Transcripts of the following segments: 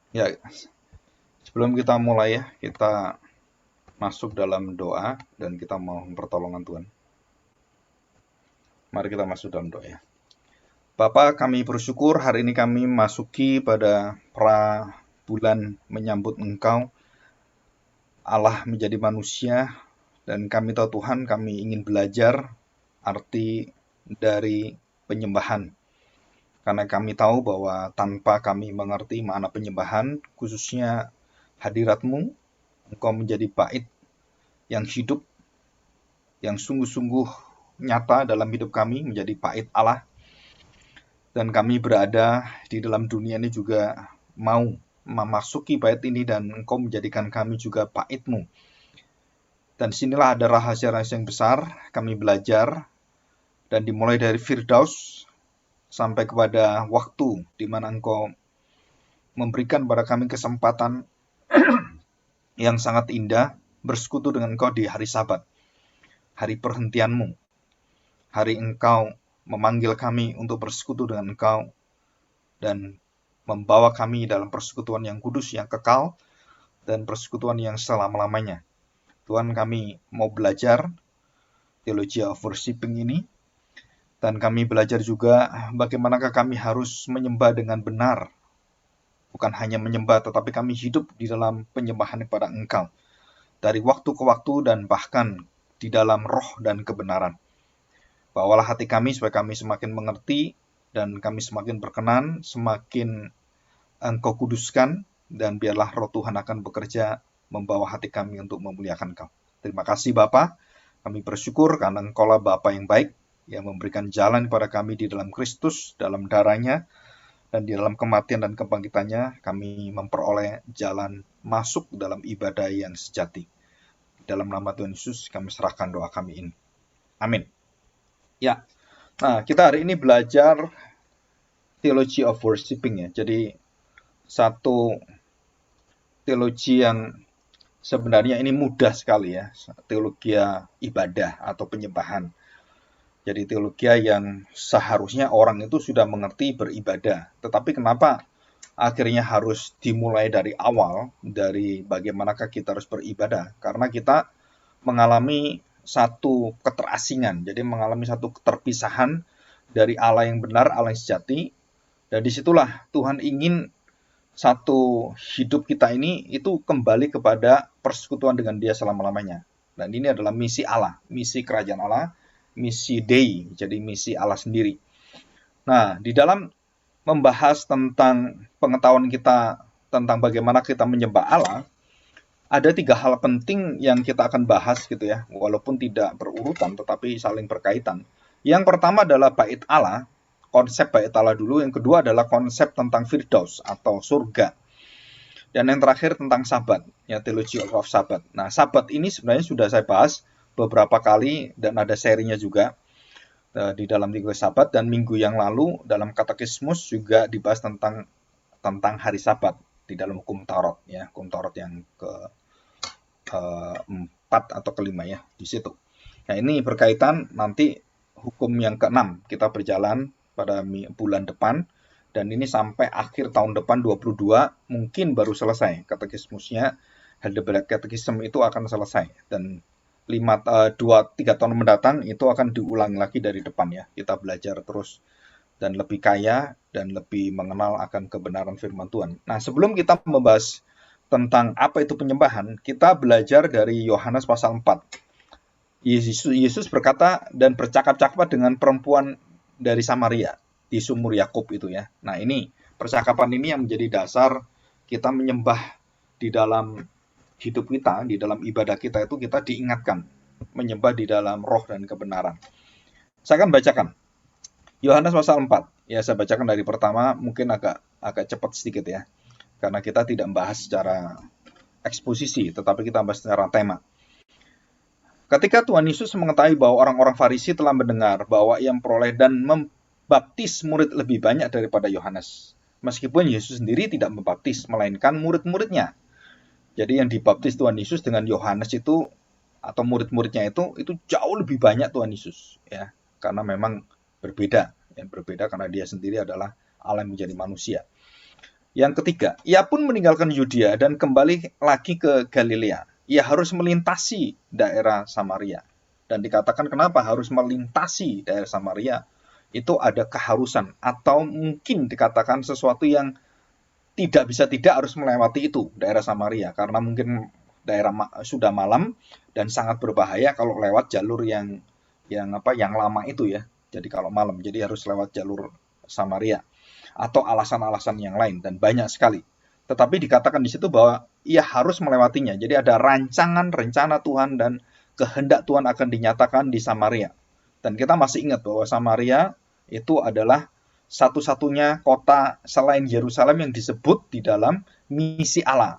Ya, sebelum kita mulai ya, kita masuk dalam doa dan kita mau pertolongan Tuhan. Mari kita masuk dalam doa ya. Bapa, kami bersyukur hari ini kami masuki pada pra bulan menyambut Engkau, Allah menjadi manusia, dan kami tahu Tuhan kami ingin belajar arti dari penyembahan. Karena kami tahu bahwa tanpa kami mengerti makna penyembahan, khususnya hadirat-Mu, Engkau menjadi bait yang hidup, yang sungguh-sungguh nyata dalam hidup kami, menjadi bait Allah. Dan kami berada di dalam dunia ini juga mau memasuki bait ini dan Engkau menjadikan kami juga bait-Mu. Dan disinilah ada rahasia-rahasia yang besar, kami belajar, dan dimulai dari Firdaus sampai kepada waktu di mana Engkau memberikan pada kami kesempatan yang sangat indah bersekutu dengan Engkau di hari Sabat, hari perhentian-Mu, hari Engkau memanggil kami untuk bersekutu dengan Engkau dan membawa kami dalam persekutuan yang kudus, yang kekal, dan persekutuan yang selama-lamanya. Tuhan, kami mau belajar Theology of Worshiping ini, dan kami belajar juga bagaimanakah kami harus menyembah dengan benar. Bukan hanya menyembah, tetapi kami hidup di dalam penyembahan kepada Engkau. Dari waktu ke waktu dan bahkan di dalam roh dan kebenaran. Bawalah hati kami supaya kami semakin mengerti dan kami semakin berkenan, semakin Engkau kuduskan, dan biarlah roh Tuhan akan bekerja membawa hati kami untuk memuliakan Engkau. Terima kasih Bapa, kami bersyukur karena Engkaulah Bapa yang baik, yang memberikan jalan kepada kami di dalam Kristus, dalam darahnya, dan di dalam kematian dan kebangkitannya, kami memperoleh jalan masuk dalam ibadah yang sejati. Dalam nama Tuhan Yesus, kami serahkan doa kami ini. Amin. Ya, nah kita hari ini belajar Theology of Worshiping ya. Jadi satu teologi yang sebenarnya ini mudah sekali ya, teologi ibadah atau penyembahan. Jadi teologi yang seharusnya orang itu sudah mengerti beribadah. Tetapi kenapa akhirnya harus dimulai dari awal, dari bagaimanakah kita harus beribadah? Karena kita mengalami satu keterasingan, jadi mengalami satu keterpisahan dari Allah yang benar, Allah yang sejati. Dan disitulah Tuhan ingin satu hidup kita ini itu kembali kepada persekutuan dengan Dia selama-lamanya. Dan ini adalah misi Allah, misi kerajaan Allah, misi Dei, jadi misi Allah sendiri. Nah, di dalam membahas tentang pengetahuan kita tentang bagaimana kita menyembah Allah, ada 3 hal penting yang kita akan bahas gitu ya, walaupun tidak berurutan tetapi saling berkaitan. Yang pertama adalah bait Allah, konsep bait Allah dulu. Yang kedua adalah konsep tentang Firdaus atau surga. Dan yang terakhir tentang Sabat, ya Theology of Sabat. Nah, Sabat ini sebenarnya sudah saya bahas beberapa kali dan ada serinya juga di dalam Teologi Sabat, dan minggu yang lalu dalam Katekismus juga dibahas tentang hari Sabat di dalam hukum Taurat ya, hukum Taurat yang keempat atau kelima ya di situ. Nah, ini berkaitan nanti hukum yang keenam kita berjalan pada bulan depan, dan ini sampai akhir tahun depan 22 mungkin baru selesai katekismusnya. Heidelberg Catechism itu akan selesai, dan 2-3 tahun mendatang itu akan diulang lagi dari depan ya. Kita belajar terus dan lebih kaya dan lebih mengenal akan kebenaran firman Tuhan. Nah, sebelum kita membahas tentang apa itu penyembahan, kita belajar dari Yohanes pasal 4. Yesus berkata dan bercakap-cakap dengan perempuan dari Samaria di sumur Yakub itu ya. Nah, ini percakapan ini yang menjadi dasar kita menyembah di dalam hidup kita, di dalam ibadah kita itu kita diingatkan menyembah di dalam roh dan kebenaran. Saya akan bacakan Yohanes pasal 4. Ya, saya bacakan dari pertama, mungkin agak cepat sedikit ya. Karena kita tidak membahas secara eksposisi, tetapi kita membahas secara tema. Ketika Tuhan Yesus mengetahui bahwa orang-orang Farisi telah mendengar bahwa ia memperoleh dan membaptis murid lebih banyak daripada Yohanes. Meskipun Yesus sendiri tidak membaptis, melainkan murid-muridnya. Jadi yang dibaptis Tuhan Yesus dengan Yohanes itu atau murid-muridnya itu jauh lebih banyak Tuhan Yesus ya, karena memang berbeda. Yang berbeda karena dia sendiri adalah Allah yang menjadi manusia. Yang ketiga, ia pun meninggalkan Yudea dan kembali lagi ke Galilea. Ia harus melintasi daerah Samaria. Dan dikatakan kenapa harus melintasi daerah Samaria? Itu ada keharusan atau mungkin dikatakan sesuatu yang tidak bisa tidak harus melewati itu, daerah Samaria. Karena mungkin daerah sudah malam dan sangat berbahaya kalau lewat jalur yang lama itu ya. Jadi kalau malam, jadi harus lewat jalur Samaria atau alasan-alasan yang lain dan banyak sekali. Tetapi dikatakan di situ bahwa ia harus melewatinya. Jadi ada rancangan, rencana Tuhan dan kehendak Tuhan akan dinyatakan di Samaria. Dan kita masih ingat bahwa Samaria itu adalah satu-satunya kota selain Yerusalem yang disebut di dalam misi Allah.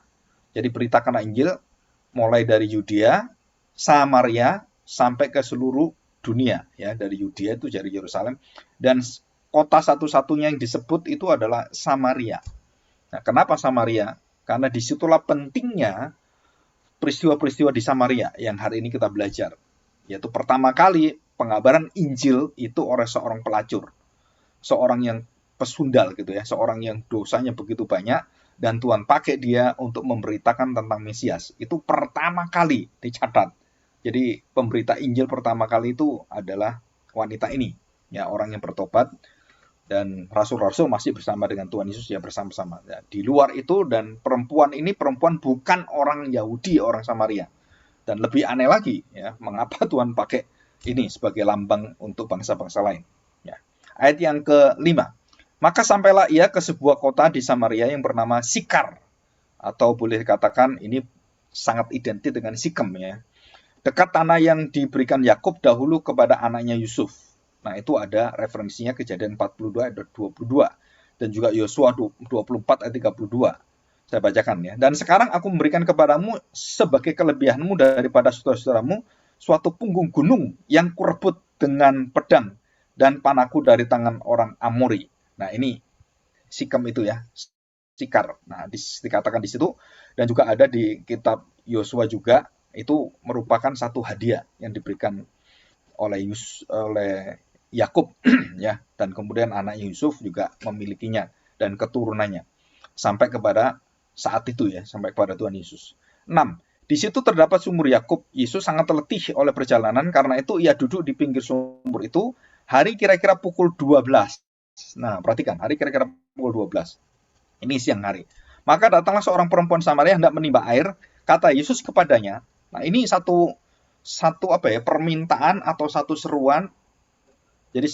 Jadi beritakan Injil mulai dari Yudea, Samaria sampai ke seluruh dunia ya, dari Yudea itu dari Yerusalem, dan kota satu-satunya yang disebut itu adalah Samaria. Nah, kenapa Samaria? Karena disitulah pentingnya peristiwa-peristiwa di Samaria yang hari ini kita belajar. Yaitu pertama kali pengabaran Injil itu oleh seorang pelacur. Seorang yang pesundal gitu ya, seorang yang dosanya begitu banyak dan Tuhan pakai dia untuk memberitakan tentang Mesias. Itu pertama kali dicatat. Jadi pemberita Injil pertama kali itu adalah wanita ini, ya, orang yang bertobat. Dan rasul-rasul masih bersama dengan Tuhan Yesus ya, bersama-sama. Ya, di luar itu, dan perempuan ini bukan orang Yahudi, orang Samaria. Dan lebih aneh lagi ya, mengapa Tuhan pakai ini sebagai lambang untuk bangsa-bangsa lain. Ya. Ayat yang ke-5. Maka sampailah ia ke sebuah kota di Samaria yang bernama Sikar, atau boleh dikatakan ini sangat identik dengan Sikem ya. Dekat tanah yang diberikan Yakub dahulu kepada anaknya Yusuf. Nah, itu ada referensinya Kejadian 42 ayat 22 dan juga Yosua 24 ayat 32. Saya bacakan ya. Dan sekarang aku memberikan kepadamu sebagai kelebihanmu daripada saudara-saudaramu suatu punggung gunung yang kurebut dengan pedang dan panahku dari tangan orang Amori. Nah, ini Sikem itu ya, Sikar. Nah, dikatakan di situ, dan juga ada di kitab Yosua juga, itu merupakan satu hadiah yang diberikan oleh Yakub ya, dan kemudian anaknya Yusuf juga memilikinya dan keturunannya sampai kepada saat itu ya, sampai kepada Tuhan Yesus. 6. Di situ terdapat sumur Yakub. Yesus sangat letih oleh perjalanan, karena itu ia duduk di pinggir sumur itu hari kira-kira pukul 12. Nah, perhatikan, hari kira-kira pukul 12. Ini siang hari. Maka datanglah seorang perempuan Samaria hendak menimba air. Kata Yesus kepadanya, nah ini satu permintaan atau satu seruan. Jadi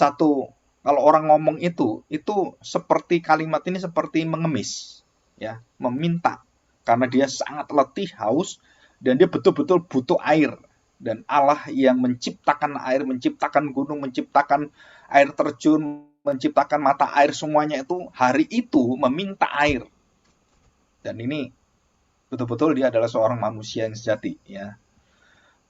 kalau orang ngomong itu seperti kalimat ini seperti mengemis, ya, meminta, karena dia sangat letih, haus, dan dia betul-betul butuh air. Dan Allah yang menciptakan air, menciptakan gunung, menciptakan air terjun, menciptakan mata air, semuanya itu hari itu meminta air. Dan ini betul-betul dia adalah seorang manusia yang sejati, ya.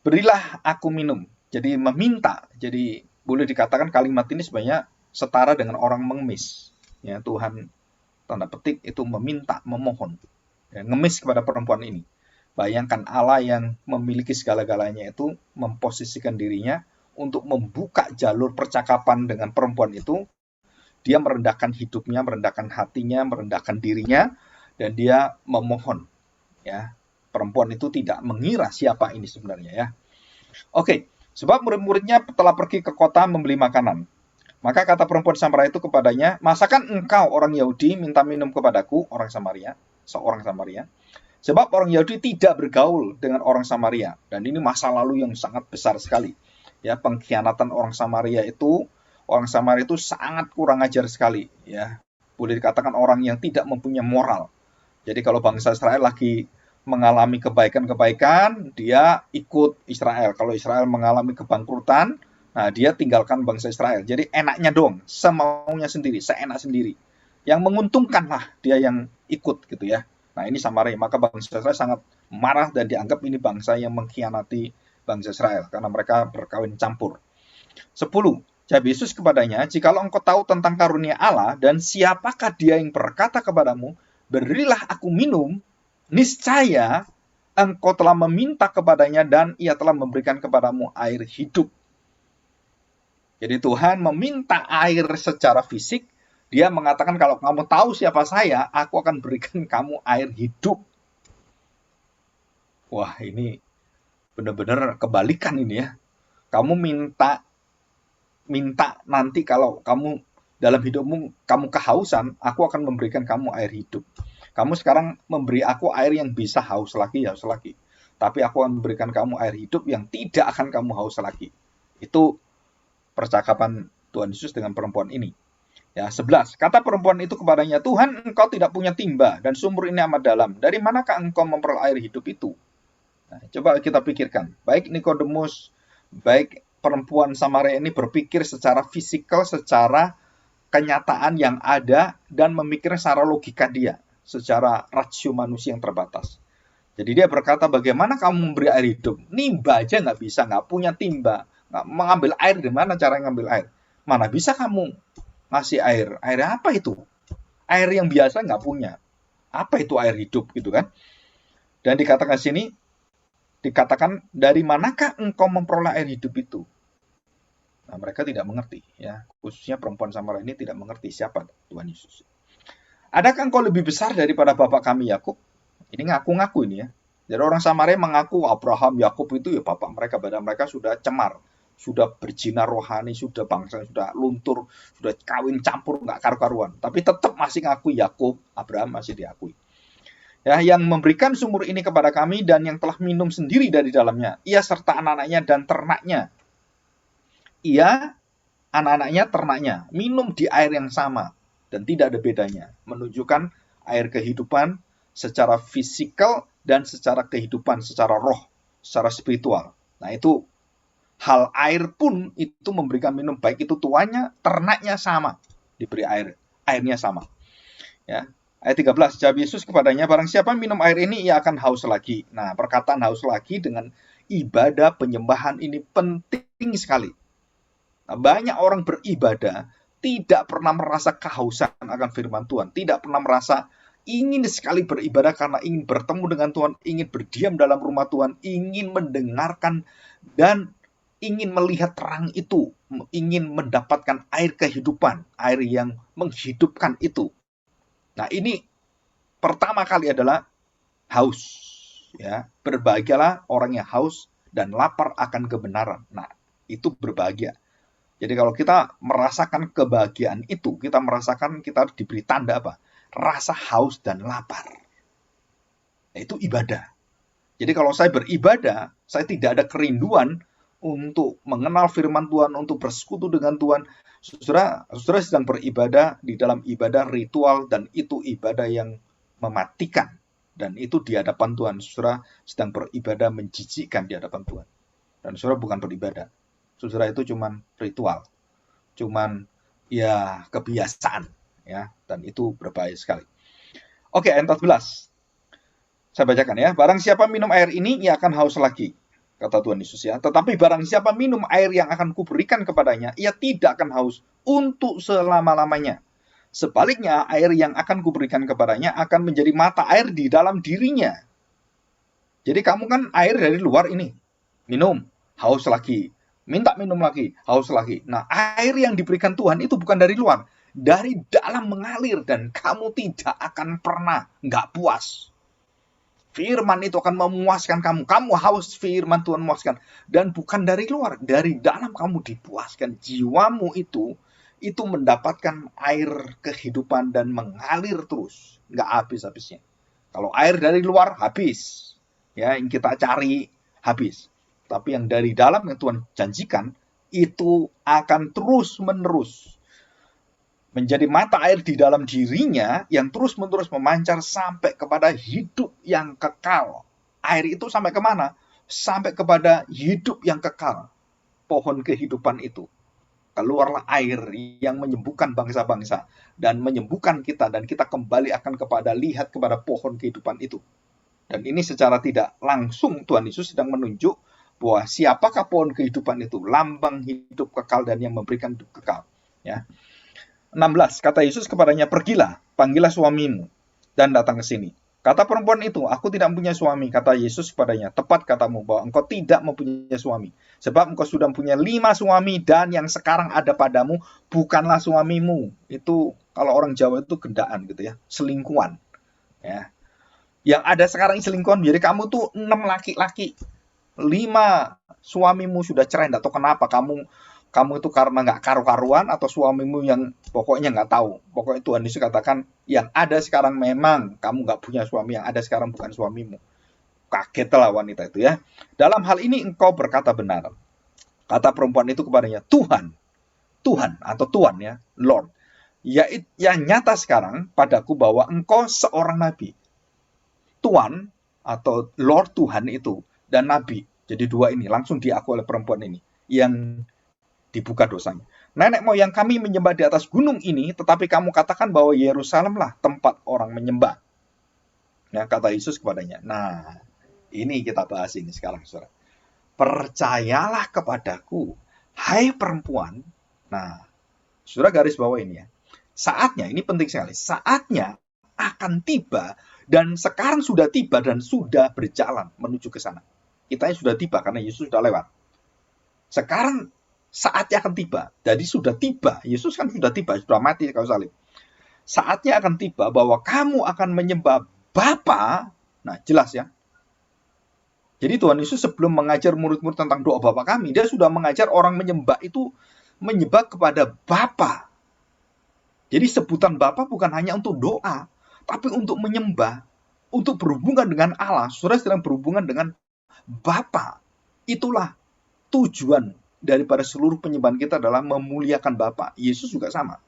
Berilah aku minum. Jadi meminta. Jadi boleh dikatakan kalimat ini sebenarnya setara dengan orang mengemis. Ya, Tuhan tanda petik itu meminta, memohon. Ya, ngemis kepada perempuan ini. Bayangkan Allah yang memiliki segala-galanya itu memposisikan dirinya untuk membuka jalur percakapan dengan perempuan itu. Dia merendahkan hidupnya, merendahkan hatinya, merendahkan dirinya, dan dia memohon. Ya, perempuan itu tidak mengira siapa ini sebenarnya ya. Oke. Sebab murid-muridnya telah pergi ke kota membeli makanan. Maka kata perempuan Samaria itu kepadanya, masakan engkau orang Yahudi minta minum kepadaku, orang Samaria, seorang Samaria? Sebab orang Yahudi tidak bergaul dengan orang Samaria. Dan ini masa lalu yang sangat besar sekali. Ya, pengkhianatan orang Samaria itu sangat kurang ajar sekali. Ya, boleh dikatakan orang yang tidak mempunyai moral. Jadi kalau bangsa Israel lagi mengalami kebaikan-kebaikan, dia ikut Israel. Kalau Israel mengalami kebangkrutan, nah dia tinggalkan bangsa Israel. Jadi enaknya dong, semaunya sendiri, seenak sendiri. Yang menguntungkanlah dia yang ikut gitu ya. Nah ini Samaria, maka bangsa Israel sangat marah dan dianggap ini bangsa yang mengkhianati bangsa Israel karena mereka berkawin campur. 10. Jawab Yesus kepadanya, jikalau engkau tahu tentang karunia Allah dan siapakah dia yang berkata kepadamu, berilah aku minum, niscaya engkau telah meminta kepadanya dan ia telah memberikan kepadamu air hidup. Jadi Tuhan meminta air secara fisik Dia mengatakan, kalau kamu tahu siapa saya, aku akan berikan kamu air hidup. Wah, ini benar-benar kebalikan ini ya. Kamu minta nanti kalau kamu dalam hidupmu kamu kehausan, aku akan memberikan kamu air hidup. Kamu sekarang memberi aku air yang bisa haus lagi. Tapi aku akan memberikan kamu air hidup yang tidak akan kamu haus lagi. Itu percakapan Tuhan Yesus dengan perempuan ini. Ya, 11. Kata perempuan itu kepadanya, Tuhan, engkau tidak punya timba dan sumur ini amat dalam. Dari manakah engkau memperoleh air hidup itu? Nah, coba kita pikirkan. Baik Nikodemus, baik perempuan Samaria ini berpikir secara fisikal, secara kenyataan yang ada, dan memikir secara logika dia, secara rasio manusia yang terbatas. Jadi dia berkata, bagaimana kamu memberi air hidup? Nimba aja nggak bisa, nggak punya timba. Nggak mengambil air, di mana cara ngambil air? Mana bisa kamu ngasih air? Air apa itu? Air yang biasa nggak punya. Apa itu air hidup gitu kan? Dan dikatakan sini, dikatakan, dari manakah engkau memperoleh air hidup itu? Nah, mereka tidak mengerti, ya. Khususnya perempuan Samaria ini tidak mengerti siapa Tuhan Yesus. Adakah engkau lebih besar daripada bapak kami Yakub? Ini ngaku-ngaku ini ya. Jadi orang Samaria mengaku Abraham, Yakub itu ya bapak mereka, badan mereka sudah cemar, sudah berzina rohani, sudah bangsa, sudah luntur, sudah kawin campur, nggak karu-karuan. Tapi tetap masih ngaku Yakub, Abraham masih diakui. Ya, yang memberikan sumur ini kepada kami dan yang telah minum sendiri dari dalamnya, ia serta anak-anaknya dan ternaknya. Ia, anak-anaknya, ternaknya, minum di air yang sama dan tidak ada bedanya, menunjukkan air kehidupan secara fisikal dan secara kehidupan, secara roh, secara spiritual. Nah, itu hal air pun itu memberikan minum, baik itu tuannya, ternaknya sama, diberi air, airnya sama. Ya. Ayat 13, jawab Yesus kepadanya, barang siapa minum air ini, ia akan haus lagi. Nah, perkataan haus lagi dengan ibadah penyembahan ini penting sekali. Nah, banyak orang beribadah tidak pernah merasa kehausan akan firman Tuhan, tidak pernah merasa ingin sekali beribadah karena ingin bertemu dengan Tuhan, ingin berdiam dalam rumah Tuhan, ingin mendengarkan dan ingin melihat terang itu, ingin mendapatkan air kehidupan, air yang menghidupkan itu. Nah, ini pertama kali adalah haus. Ya, berbahagialah orang yang haus dan lapar akan kebenaran. Nah, itu berbahagia. Jadi kalau kita merasakan kebahagiaan itu, kita merasakan kita harus diberi tanda apa? Rasa haus dan lapar. Nah, itu ibadah. Jadi kalau saya beribadah, saya tidak ada kerinduan untuk mengenal firman Tuhan, untuk bersekutu dengan Tuhan. Saudara sedang beribadah di dalam ibadah ritual, dan itu ibadah yang mematikan. Dan itu di hadapan Tuhan. Saudara sedang beribadah menjijikkan di hadapan Tuhan. Dan saudara bukan beribadah. Saudara itu cuman ritual. Cuman ya kebiasaan. Ya, dan itu berbahaya sekali. Oke, ayat 14. Saya bacakan ya. Barang siapa minum air ini, ia akan haus lagi, kata Tuhan Yesus ya. Tetapi barang siapa minum air yang akan kuberikan kepadanya, ia tidak akan haus untuk selama-lamanya. Sebaliknya, air yang akan kuberikan kepadanya akan menjadi mata air di dalam dirinya. Jadi kamu kan air dari luar ini. Minum, haus lagi. Minta minum lagi, haus lagi. Nah, air yang diberikan Tuhan itu bukan dari luar. Dari dalam mengalir, dan kamu tidak akan pernah nggak puas. Firman itu akan memuaskan kamu. Kamu haus, firman Tuhan memuaskan. Dan bukan dari luar, dari dalam kamu dipuaskan. Jiwamu itu mendapatkan air kehidupan dan mengalir terus. Nggak habis-habisnya. Kalau air dari luar, habis. Ya, yang kita cari, habis. Tapi yang dari dalam yang Tuhan janjikan, itu akan terus-menerus menjadi mata air di dalam dirinya yang terus-menerus memancar sampai kepada hidup yang kekal. Air itu sampai kemana? Sampai kepada hidup yang kekal. Pohon kehidupan itu. Keluarlah air yang menyembuhkan bangsa-bangsa dan menyembuhkan kita, dan kita kembali akan lihat kepada pohon kehidupan itu. Dan ini secara tidak langsung Tuhan Yesus sedang menunjuk bahwa siapakah pohon kehidupan itu? Lambang hidup kekal dan yang memberikan hidup kekal. Ya. 16, kata Yesus kepadanya, pergilah, panggillah suamimu, dan datang ke sini. Kata perempuan itu, aku tidak mempunyai suami. Kata Yesus kepadanya, tepat katamu bahwa engkau tidak mempunyai suami. Sebab engkau sudah mempunyai 5 suami, dan yang sekarang ada padamu bukanlah suamimu. Itu Kalau orang Jawa itu gendaan gitu ya, selingkuhan. Ya. Yang ada sekarang selingkuhan, jadi kamu tuh 6 laki-laki, 5 suamimu sudah cerai, nggak tahu kenapa kamu kamu itu karena nggak karu-karuan atau suamimu yang pokoknya nggak tahu. Pokoknya Tuhan Yesus katakan yang ada sekarang memang kamu nggak punya suami, yang ada sekarang bukan suamimu. Kagetlah wanita itu ya. Dalam hal ini engkau berkata benar. Kata perempuan itu kepadanya, Tuhan, Tuhan atau Tuan ya, Lord. Ya, yang nyata sekarang padaku bahwa engkau seorang nabi. Tuan atau Lord Tuhan itu dan nabi. Jadi dua ini langsung diakui oleh perempuan ini yang dibuka dosanya. Nenek moyang kami menyembah di atas gunung ini, tetapi kamu katakan bahwa Yerusalemlah tempat orang menyembah. Ya, kata Yesus kepadanya. Nah, ini kita bahas ini sekarang, saudara. Percayalah kepadaku, hai perempuan. Nah, saudara garis bawah ini ya. Saatnya, ini penting sekali. Saatnya akan tiba dan sekarang sudah tiba dan sudah berjalan menuju ke sana. Kita sudah tiba karena Yesus sudah lewat. Sekarang saatnya akan tiba. Jadi sudah tiba. Yesus kan sudah tiba, sudah mati di kayu salib. Saatnya akan tiba bahwa kamu akan menyembah Bapa. Nah, jelas ya. Jadi Tuhan Yesus sebelum mengajar murid-murid tentang doa Bapa kami, dia sudah mengajar orang menyembah itu menyembah kepada Bapa. Jadi sebutan Bapa bukan hanya untuk doa, tapi untuk menyembah, untuk berhubungan dengan Allah. Saudara sedang berhubungan dengan Bapa. Itulah tujuan daripada seluruh penyembahan kita adalah memuliakan Bapa. Yesus juga sama.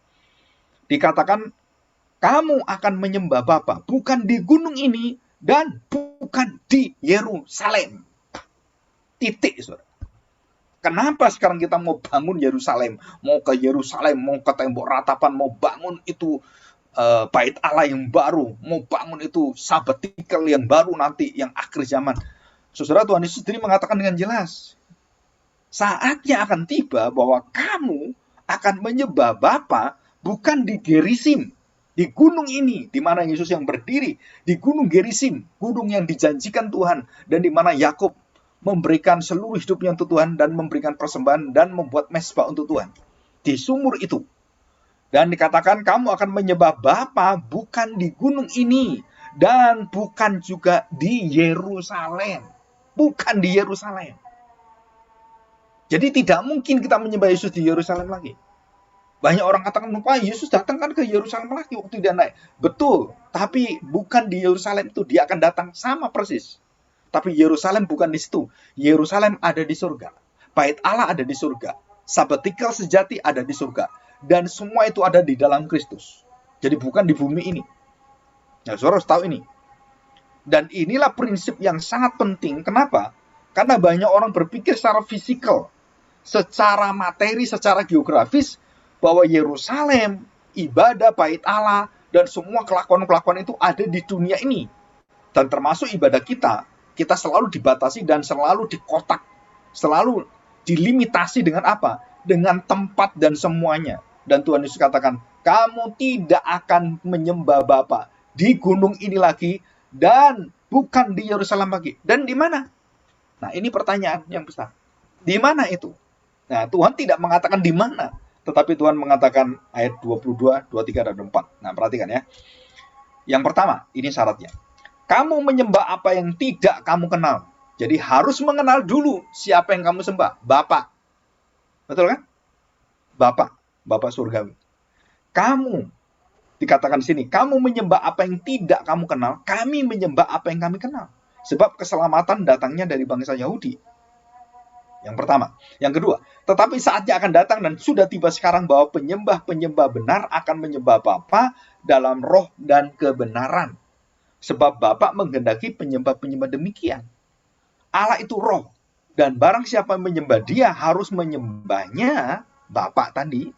Dikatakan, kamu akan menyembah Bapa, bukan di gunung ini dan bukan di Yerusalem. Titik, saudara. Kenapa sekarang kita mau bangun Yerusalem, mau ke Yerusalem, mau ke tembok ratapan, mau bangun itu bait Allah yang baru, mau bangun itu sabbatical yang baru nanti, yang akhir zaman. Saudara, Tuhan Yesus sendiri mengatakan dengan jelas, saatnya akan tiba bahwa kamu akan menyembah Bapa bukan di Gerisim, di gunung ini, di mana Yesus yang berdiri, di gunung Gerisim, gunung yang dijanjikan Tuhan, dan di mana Yakub memberikan seluruh hidupnya untuk Tuhan dan memberikan persembahan dan membuat mezbah untuk Tuhan. Di sumur itu. Dan dikatakan kamu akan menyembah Bapa bukan di gunung ini dan bukan juga di Yerusalem. Bukan di Yerusalem. Jadi tidak mungkin kita menyembah Yesus di Yerusalem lagi. Banyak orang katakan, Pak, Yesus datang kan ke Yerusalem lagi waktu dia naik. Betul, tapi bukan di Yerusalem itu. Dia akan datang sama persis. Tapi Yerusalem bukan di situ. Yerusalem ada di surga. Bait Allah ada di surga. Sabbatical sejati ada di surga. Dan semua itu ada di dalam Kristus. Jadi bukan di bumi ini. Ya, saudara harus tahu ini. Dan inilah prinsip yang sangat penting. Kenapa? Karena banyak orang berpikir secara fisikal, secara materi, secara geografis, bahwa Yerusalem, ibadah, bait Allah, dan semua kelakuan-kelakuan itu ada di dunia ini. Dan termasuk ibadah kita. Kita selalu dibatasi dan selalu dikotak. Selalu dilimitasi dengan apa? Dengan tempat dan semuanya. Dan Tuhan Yesus katakan, kamu tidak akan menyembah Bapa di gunung ini lagi dan bukan di Yerusalem lagi. Dan di mana? Nah, ini pertanyaan yang besar. Di mana itu? Nah, Tuhan tidak mengatakan di mana. Tetapi Tuhan mengatakan ayat 22, 23, dan 24. Nah, perhatikan ya. Yang pertama, ini syaratnya. Kamu menyembah apa yang tidak kamu kenal. Jadi harus mengenal dulu siapa yang kamu sembah. Bapa. Betul kan? Bapa. Bapa surgawi. Kamu, dikatakan di sini, kamu menyembah apa yang tidak kamu kenal. Kami menyembah apa yang kami kenal. Sebab keselamatan datangnya dari bangsa Yahudi. Yang pertama. Yang kedua, tetapi saatnya akan datang dan sudah tiba sekarang bahwa penyembah-penyembah benar akan menyembah Bapa dalam roh dan kebenaran. Sebab Bapa menghendaki penyembah-penyembah demikian. Allah itu roh. Dan barang siapa menyembah dia harus menyembahnya, Bapa tadi,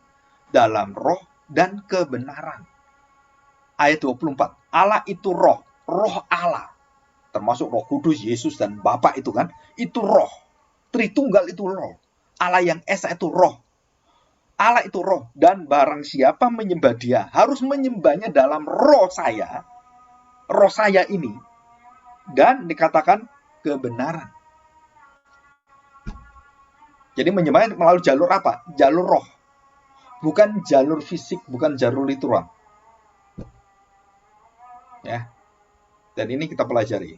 dalam roh dan kebenaran. Ayat 24. Allah itu roh. Roh Allah. Termasuk Roh Kudus, Yesus, dan Bapa itu kan. Itu roh. Tritunggal itu roh. Allah yang Esa itu roh. Allah itu roh. Dan barang siapa menyembah dia harus menyembahnya dalam roh saya. Roh saya ini. Dan dikatakan kebenaran. Jadi menyembahnya melalui jalur apa? Jalur roh. Bukan jalur fisik, bukan jalur literal. Ya. Dan ini kita pelajari.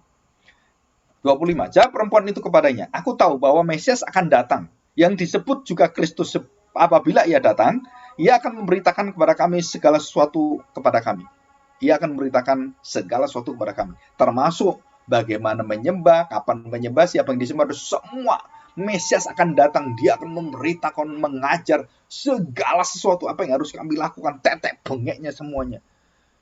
25. Jawab perempuan itu kepadanya, aku tahu bahwa Mesias akan datang, yang disebut juga Kristus. Apabila ia datang, ia akan memberitakan kepada kami segala sesuatu kepada kami. Ia akan memberitakan segala sesuatu kepada kami, termasuk bagaimana menyembah, kapan menyembah, siapa yang disembah, semua. Mesias akan datang, dia akan memberitakan, mengajar segala sesuatu apa yang harus kami lakukan, tetek bengeknya semuanya.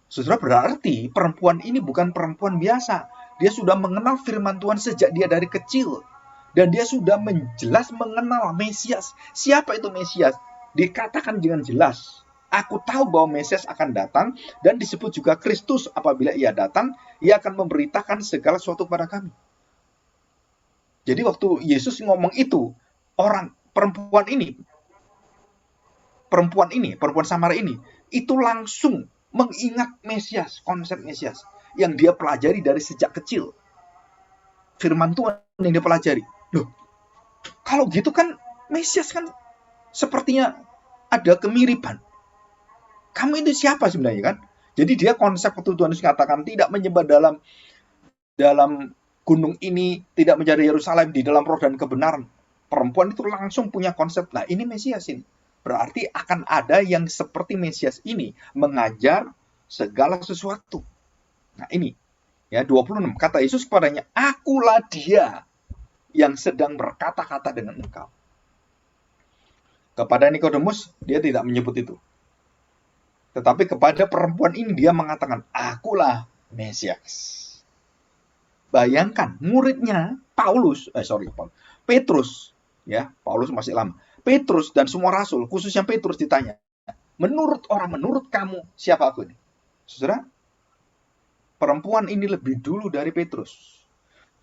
Saudara, berarti perempuan ini bukan perempuan biasa. Dia sudah mengenal firman Tuhan sejak dia dari kecil. Dan dia sudah jelas mengenal Mesias. Siapa itu Mesias? Dikatakan dengan jelas. Aku tahu bahwa Mesias akan datang dan disebut juga Kristus. Apabila ia datang, ia akan memberitakan segala sesuatu kepada kami. Jadi waktu Yesus ngomong itu, perempuan Samaria ini, itu langsung mengingat Mesias, konsep Mesias yang dia pelajari dari sejak kecil. Firman Tuhan yang dia pelajari. Loh, kalau gitu kan Mesias kan sepertinya ada kemiripan. Kamu itu siapa sebenarnya kan? Jadi dia konsep waktu Tuhan Yesus katakan tidak menyembah dalam gunung ini, tidak mencari Yerusalem di dalam roh dan kebenaran. Perempuan itu langsung punya konsep, nah ini Mesias ini. Berarti akan ada yang seperti Mesias ini mengajar segala sesuatu. Nah ini, ya 26, kata Yesus kepadanya, akulah dia yang sedang berkata-kata dengan engkau. Kepada Nikodemus, dia tidak menyebut itu. Tetapi kepada perempuan ini dia mengatakan, akulah Mesias. Bayangkan, muridnya Petrus, ya, Paulus masih lama. Petrus dan semua rasul, khususnya Petrus ditanya, menurut kamu siapa aku ini? Saudara, perempuan ini lebih dulu dari Petrus.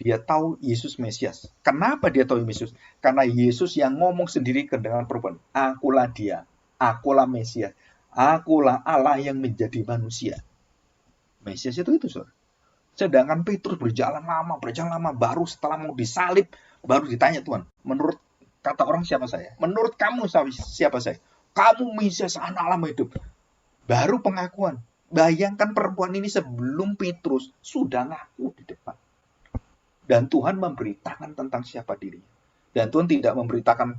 Dia tahu Yesus Mesias. Kenapa dia tahu Yesus? Karena Yesus yang ngomong sendiri dengan perempuan. Akulah dia, akulah Mesias, akulah Allah yang menjadi manusia. Mesias itu saudara. Sedangkan Petrus berjalan lama, baru setelah mau disalib, baru ditanya Tuhan, menurut kata orang siapa saya? Menurut kamu siapa saya? Kamu Mesias, anak Allah hidup. Baru pengakuan. Bayangkan perempuan ini sebelum Petrus sudah ngaku di depan. Dan Tuhan memberitakan tentang siapa dirinya. Dan Tuhan tidak memberitakan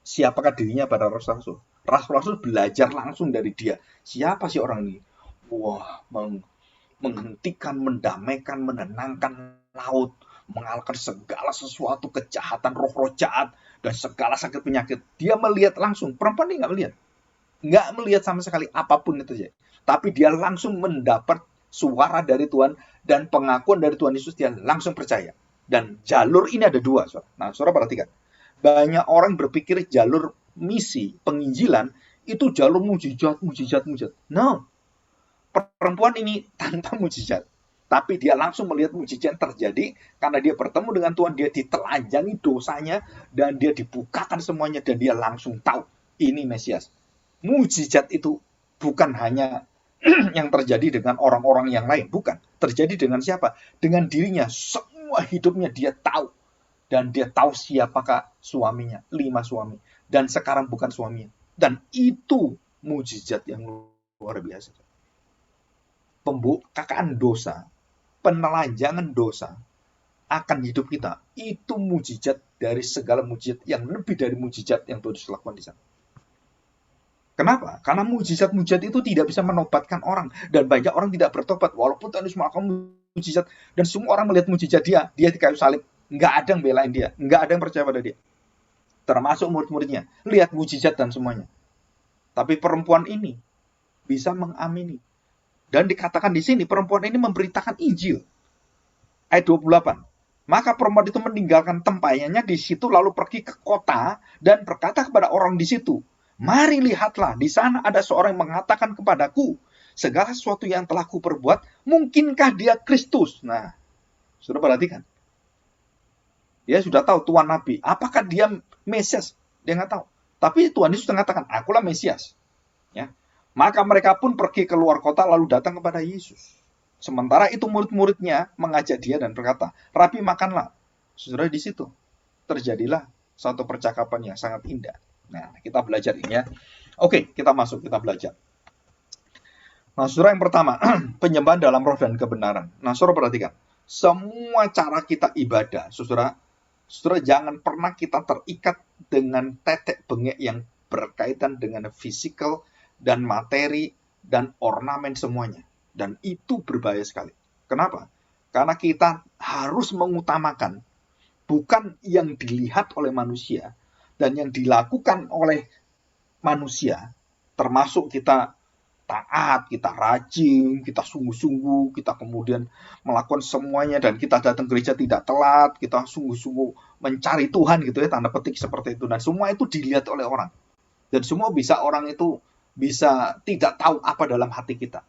siapakah dirinya pada rasul-rasul. Rasul-rasul belajar langsung dari dia. Siapa sih orang ini? Wah, menghentikan, mendamaikan, menenangkan laut, mengalahkan segala sesuatu kejahatan, roh-roh jahat, dan segala sakit penyakit. Dia melihat langsung. Perempuan ini nggak melihat sama sekali apapun itu saja. Tapi dia langsung mendapat suara dari Tuhan dan pengakuan dari Tuhan Yesus, dia langsung percaya. Dan jalur ini ada dua. Nah, saudara perhatikan. Banyak orang berpikir jalur misi, penginjilan, itu jalur mujizat. No. Perempuan ini tanpa mujizat. Tapi dia langsung melihat mujizat terjadi karena dia bertemu dengan Tuhan, dia ditelanjangi dosanya, dan dia dibukakan semuanya, dan dia langsung tahu ini Mesias. Mujizat itu bukan hanya yang terjadi dengan orang-orang yang lain, bukan. Terjadi dengan siapa? Dengan dirinya. Semua hidupnya dia tahu. Dan dia tahu siapakah suaminya, 5 suami. Dan sekarang bukan suaminya. Dan itu mujizat yang luar biasa. Pembukaan dosa, penelanjangan dosa akan hidup kita, itu mujizat dari segala mujizat, yang lebih dari mujizat yang Tuhan Yesus lakukan di sana. Kenapa? Karena mujizat-mujizat itu tidak bisa menobatkan orang, dan banyak orang tidak bertobat walaupun Tuhan Yesus melakukan mujizat, dan semua orang melihat mujizat dia di kayu salib, nggak ada yang belain dia, nggak ada yang percaya pada dia, termasuk murid-muridnya, lihat mujizat dan semuanya. Tapi perempuan ini bisa mengamini. Dan dikatakan di sini, perempuan ini memberitakan Injil. Ayat 28. Maka perempuan itu meninggalkan tempayannya di situ, lalu pergi ke kota dan berkata kepada orang di situ, mari lihatlah, di sana ada seorang yang mengatakan kepadaku, segala sesuatu yang telah kuperbuat, mungkinkah dia Kristus? Nah, sudah perhatikan. Dia sudah tahu Tuhan Nabi. Apakah dia Mesias? Dia nggak tahu. Tapi Tuhan Yesus mengatakan, akulah Mesias. Ya. Maka mereka pun pergi keluar kota lalu datang kepada Yesus. Sementara itu murid-muridnya mengajak dia dan berkata, Rabi, makanlah. Saudara, di situ terjadilah satu percakapan yang sangat indah. Nah, kita belajar ini ya. Oke, kita masuk, kita belajar. Nah, saudara, yang pertama, penyembahan dalam roh dan kebenaran. Nah, saudara perhatikan, semua cara kita ibadah, saudara, saudara jangan pernah kita terikat dengan tetek bengek yang berkaitan dengan fisikal dan materi dan ornamen semuanya. Dan itu berbahaya sekali. Kenapa? Karena kita harus mengutamakan bukan yang dilihat oleh manusia dan yang dilakukan oleh manusia, termasuk kita taat, kita rajin, kita sungguh-sungguh, kita kemudian melakukan semuanya dan kita datang gereja tidak telat, kita sungguh-sungguh mencari Tuhan gitu ya, tanda petik seperti itu. Dan semua itu dilihat oleh orang. Dan semua bisa orang itu bisa tidak tahu apa dalam hati kita.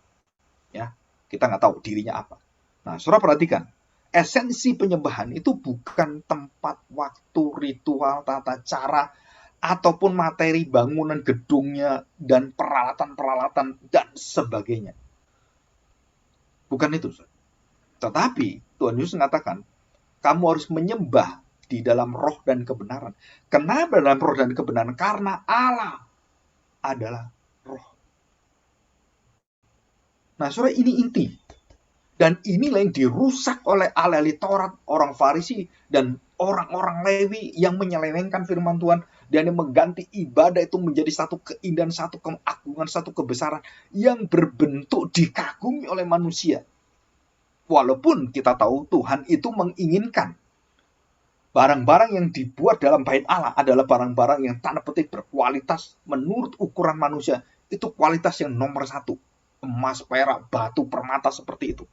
Ya, kita nggak tahu dirinya apa. Nah, saudara perhatikan, esensi penyembahan itu bukan tempat, waktu, ritual, tata cara, ataupun materi bangunan gedungnya dan peralatan-peralatan dan sebagainya. Bukan itu. Tetapi Tuhan Yesus mengatakan, kamu harus menyembah di dalam roh dan kebenaran. Kenapa dalam roh dan kebenaran? Karena Allah adalah roh. Nah, saudara, ini inti. Dan inilah yang dirusak oleh ahli Taurat, orang Farisi, dan orang-orang Lewi yang menyelewengkan firman Tuhan dan yang mengganti ibadah itu menjadi satu keindahan, satu keagungan, satu kebesaran yang berbentuk dikagumi oleh manusia. Walaupun kita tahu Tuhan itu menginginkan barang-barang yang dibuat dalam bait Allah adalah barang-barang yang tanda petik berkualitas menurut ukuran manusia. Itu kualitas yang nomor satu. Emas, perak, batu, permata seperti itu.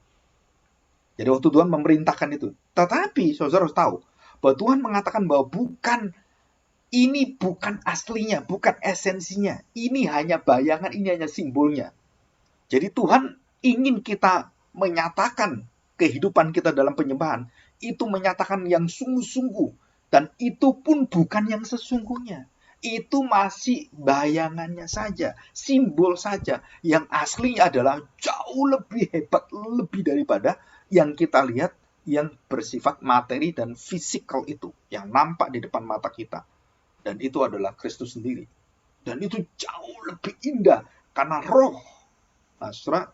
Jadi waktu Tuhan memerintahkan itu. Tetapi saudara harus tahu bahwa Tuhan mengatakan bahwa ini bukan aslinya, bukan esensinya. Ini hanya bayangan, ini hanya simbolnya. Jadi Tuhan ingin kita menyatakan kehidupan kita dalam penyembahan. Itu menyatakan yang sungguh-sungguh. Dan itu pun bukan yang sesungguhnya. Itu masih bayangannya saja, simbol saja. Yang aslinya adalah jauh lebih hebat, lebih daripada yang kita lihat yang bersifat materi dan fisikal itu, yang nampak di depan mata kita. Dan itu adalah Kristus sendiri. Dan itu jauh lebih indah karena roh. Nah, saudara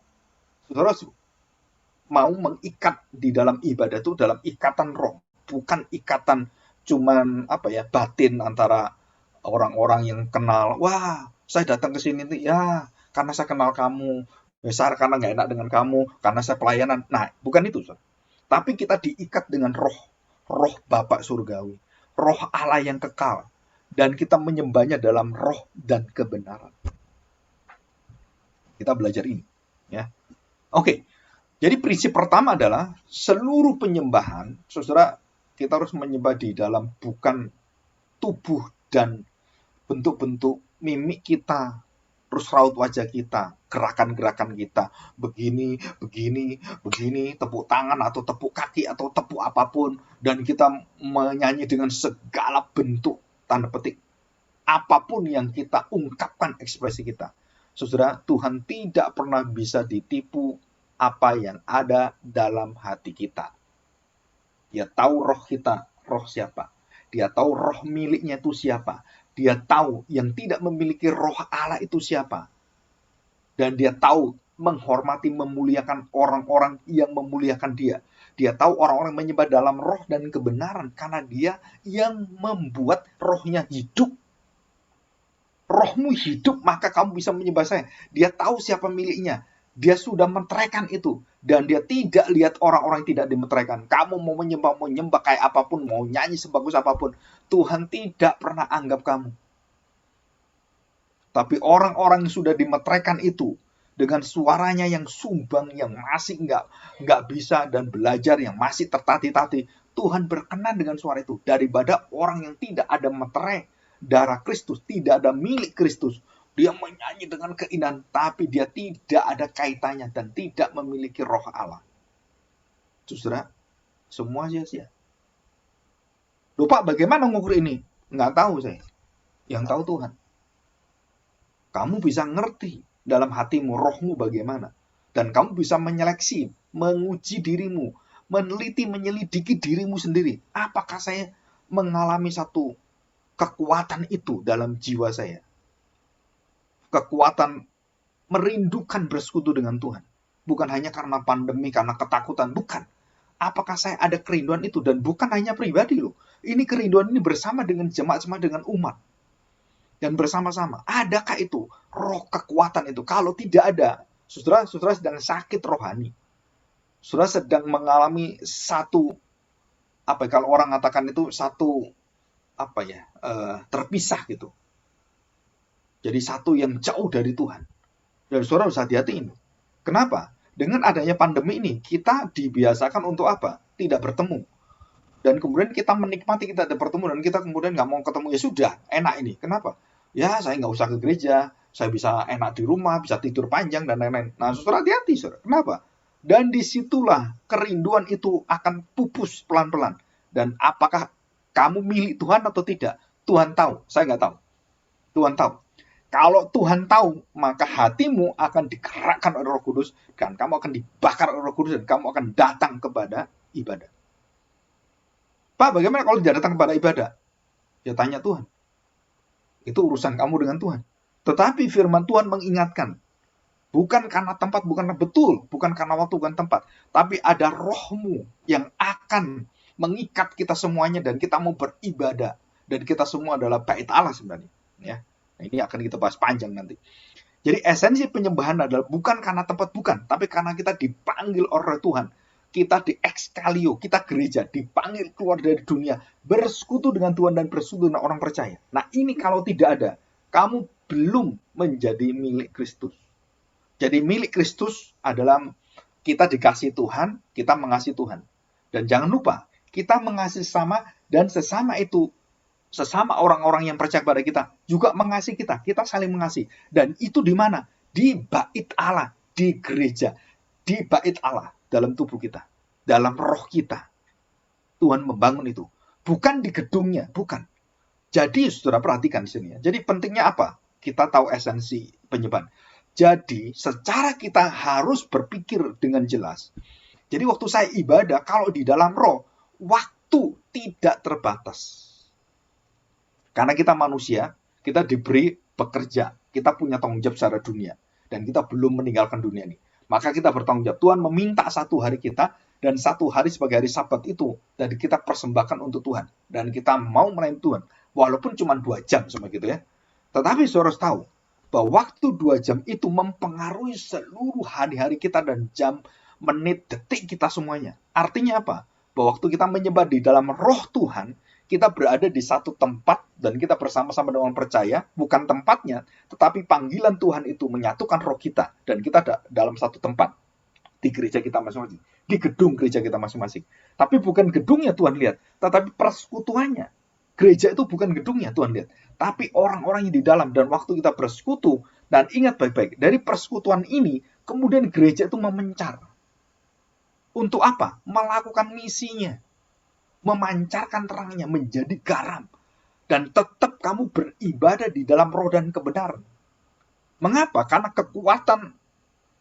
mau mengikat di dalam ibadah itu dalam ikatan roh, bukan ikatan cuman batin antara orang-orang yang kenal. Wah, saya datang ke sini tuh ya karena saya kenal kamu. Besar karena nggak enak dengan kamu, karena saya pelayanan. Nah, bukan itu, saudara. Tapi kita diikat dengan roh, roh Bapak Surgawi, roh Allah yang kekal, dan kita menyembahnya dalam roh dan kebenaran. Kita belajar ini, ya. Oke, jadi prinsip pertama adalah seluruh penyembahan, saudara, kita harus menyembah di dalam bukan tubuh dan bentuk-bentuk mimik kita, terus raut wajah kita, gerakan-gerakan kita, begini, begini, begini, tepuk tangan atau tepuk kaki atau tepuk apapun, dan kita menyanyi dengan segala bentuk, tanda petik, apapun yang kita ungkapkan ekspresi kita. Saudara, Tuhan tidak pernah bisa ditipu apa yang ada dalam hati kita. Dia tahu roh kita, roh siapa. Dia tahu roh miliknya itu siapa. Dia tahu yang tidak memiliki roh Allah itu siapa. Dan dia tahu menghormati, memuliakan orang-orang yang memuliakan dia. Dia tahu orang-orang menyembah dalam roh dan kebenaran karena dia yang membuat rohnya hidup. Rohmu hidup, maka kamu bisa menyembah saya. Dia tahu siapa miliknya. Dia sudah meteraikan itu. Dan dia tidak lihat orang-orang yang tidak dimeteraikan. Kamu mau menyembah kayak apapun, mau nyanyi sebagus apapun, Tuhan tidak pernah anggap kamu. Tapi orang-orang yang sudah dimeteraikan itu, dengan suaranya yang sumbang, yang masih nggak bisa, dan belajar yang masih tertatih-tatih, Tuhan berkenan dengan suara itu. Daripada orang yang tidak ada meterai darah Kristus, tidak ada milik Kristus. Dia menyanyi dengan keindahan, tapi dia tidak ada kaitannya dan tidak memiliki roh Allah. Saudara, semua sia-sia. Loh Pak, bagaimana mengukur ini? Nggak tahu saya. Yang tahu Tuhan. Kamu bisa ngerti dalam hatimu, rohmu bagaimana. Dan kamu bisa menyeleksi, menguji dirimu, meneliti, menyelidiki dirimu sendiri. Apakah saya mengalami satu kekuatan itu dalam jiwa saya? Kekuatan merindukan bersekutu dengan Tuhan. Bukan hanya karena pandemi, karena ketakutan, bukan. Apakah saya ada kerinduan itu? Dan bukan hanya pribadi loh. Ini kerinduan ini bersama dengan jemaat-jemaat, dengan umat. Dan bersama-sama. Adakah itu roh kekuatan itu? Kalau tidak ada, saudara sedang sakit rohani. Saudara sedang mengalami satu, kalau orang katakan itu satu, terpisah gitu. Jadi satu yang jauh dari Tuhan. Dan saudara harus hati-hati ini. Kenapa? Dengan adanya pandemi ini, kita dibiasakan untuk apa? Tidak bertemu. Dan kemudian kita menikmati kita ada bertemu, dan kita kemudian nggak mau ketemu. Ya sudah, enak ini. Kenapa? Ya, saya nggak usah ke gereja, saya bisa enak di rumah, bisa tidur panjang, dan lain-lain. Nah, saudara hati-hati, saudara. Kenapa? Dan disitulah kerinduan itu akan pupus pelan-pelan. Dan apakah kamu milik Tuhan atau tidak? Tuhan tahu, saya nggak tahu. Tuhan tahu. Kalau Tuhan tahu, maka hatimu akan digerakkan oleh Roh Kudus, dan kamu akan dibakar oleh Roh Kudus, dan kamu akan datang kepada ibadah. Pak, bagaimana kalau tidak datang kepada ibadah? Ya tanya Tuhan. Itu urusan kamu dengan Tuhan. Tetapi firman Tuhan mengingatkan, bukan karena tempat, bukan karena waktu, bukan tempat, tapi ada rohmu yang akan mengikat kita semuanya, dan kita mau beribadah, dan kita semua adalah bait Allah sebenarnya. Ya. Nah, ini akan kita bahas panjang nanti. Jadi esensi penyembahan adalah bukan karena tempat, bukan, tapi karena kita dipanggil oleh Tuhan. Kita di exkalio, kita gereja, dipanggil keluar dari dunia, bersekutu dengan Tuhan dan bersekutu dengan orang percaya. Nah, ini kalau tidak ada, kamu belum menjadi milik Kristus. Jadi milik Kristus adalah kita dikasih Tuhan, kita mengasihi Tuhan. Dan jangan lupa, kita mengasihi sesama, dan sesama itu, sesama orang-orang yang percaya kepada kita, juga mengasihi kita. Kita saling mengasihi. Dan itu di mana? Di bait Allah, di gereja. Di bait Allah, dalam tubuh kita, dalam roh kita. Tuhan membangun itu. Bukan di gedungnya, bukan. Jadi, saudara perhatikan di sini ya. Jadi pentingnya apa? Kita tahu esensi penyembahan. Jadi, secara kita harus berpikir dengan jelas. Jadi waktu saya ibadah, kalau di dalam roh, waktu tidak terbatas. Karena kita manusia, kita diberi bekerja, kita punya tanggung jawab secara dunia, dan kita belum meninggalkan dunia ini. Maka kita bertanggung jawab. Tuhan meminta satu hari kita, dan satu hari sebagai hari Sabat itu, dan kita persembahkan untuk Tuhan. Dan kita mau melayani Tuhan, walaupun cuma 2 jam, sama gitu ya. Tetapi saudara harus tahu, bahwa waktu 2 jam itu mempengaruhi seluruh hari-hari kita, dan jam, menit, detik kita semuanya. Artinya apa? Bahwa waktu kita menyembah di dalam roh Tuhan, kita berada di satu tempat, dan kita bersama-sama dengan percaya, bukan tempatnya, tetapi panggilan Tuhan itu menyatukan roh kita, dan kita dalam satu tempat, di gereja kita masing-masing, di gedung gereja kita masing-masing. Tapi bukan gedungnya Tuhan lihat, tetapi persekutuannya. Gereja itu bukan gedungnya Tuhan lihat, tapi orang-orang yang di dalam, dan waktu kita bersekutu, dan ingat baik-baik, dari persekutuan ini, kemudian gereja itu memencar. Untuk apa? Melakukan misinya. Memancarkan terangnya, menjadi garam. Dan tetap kamu beribadah di dalam roh dan kebenaran. Mengapa? Karena kekuatan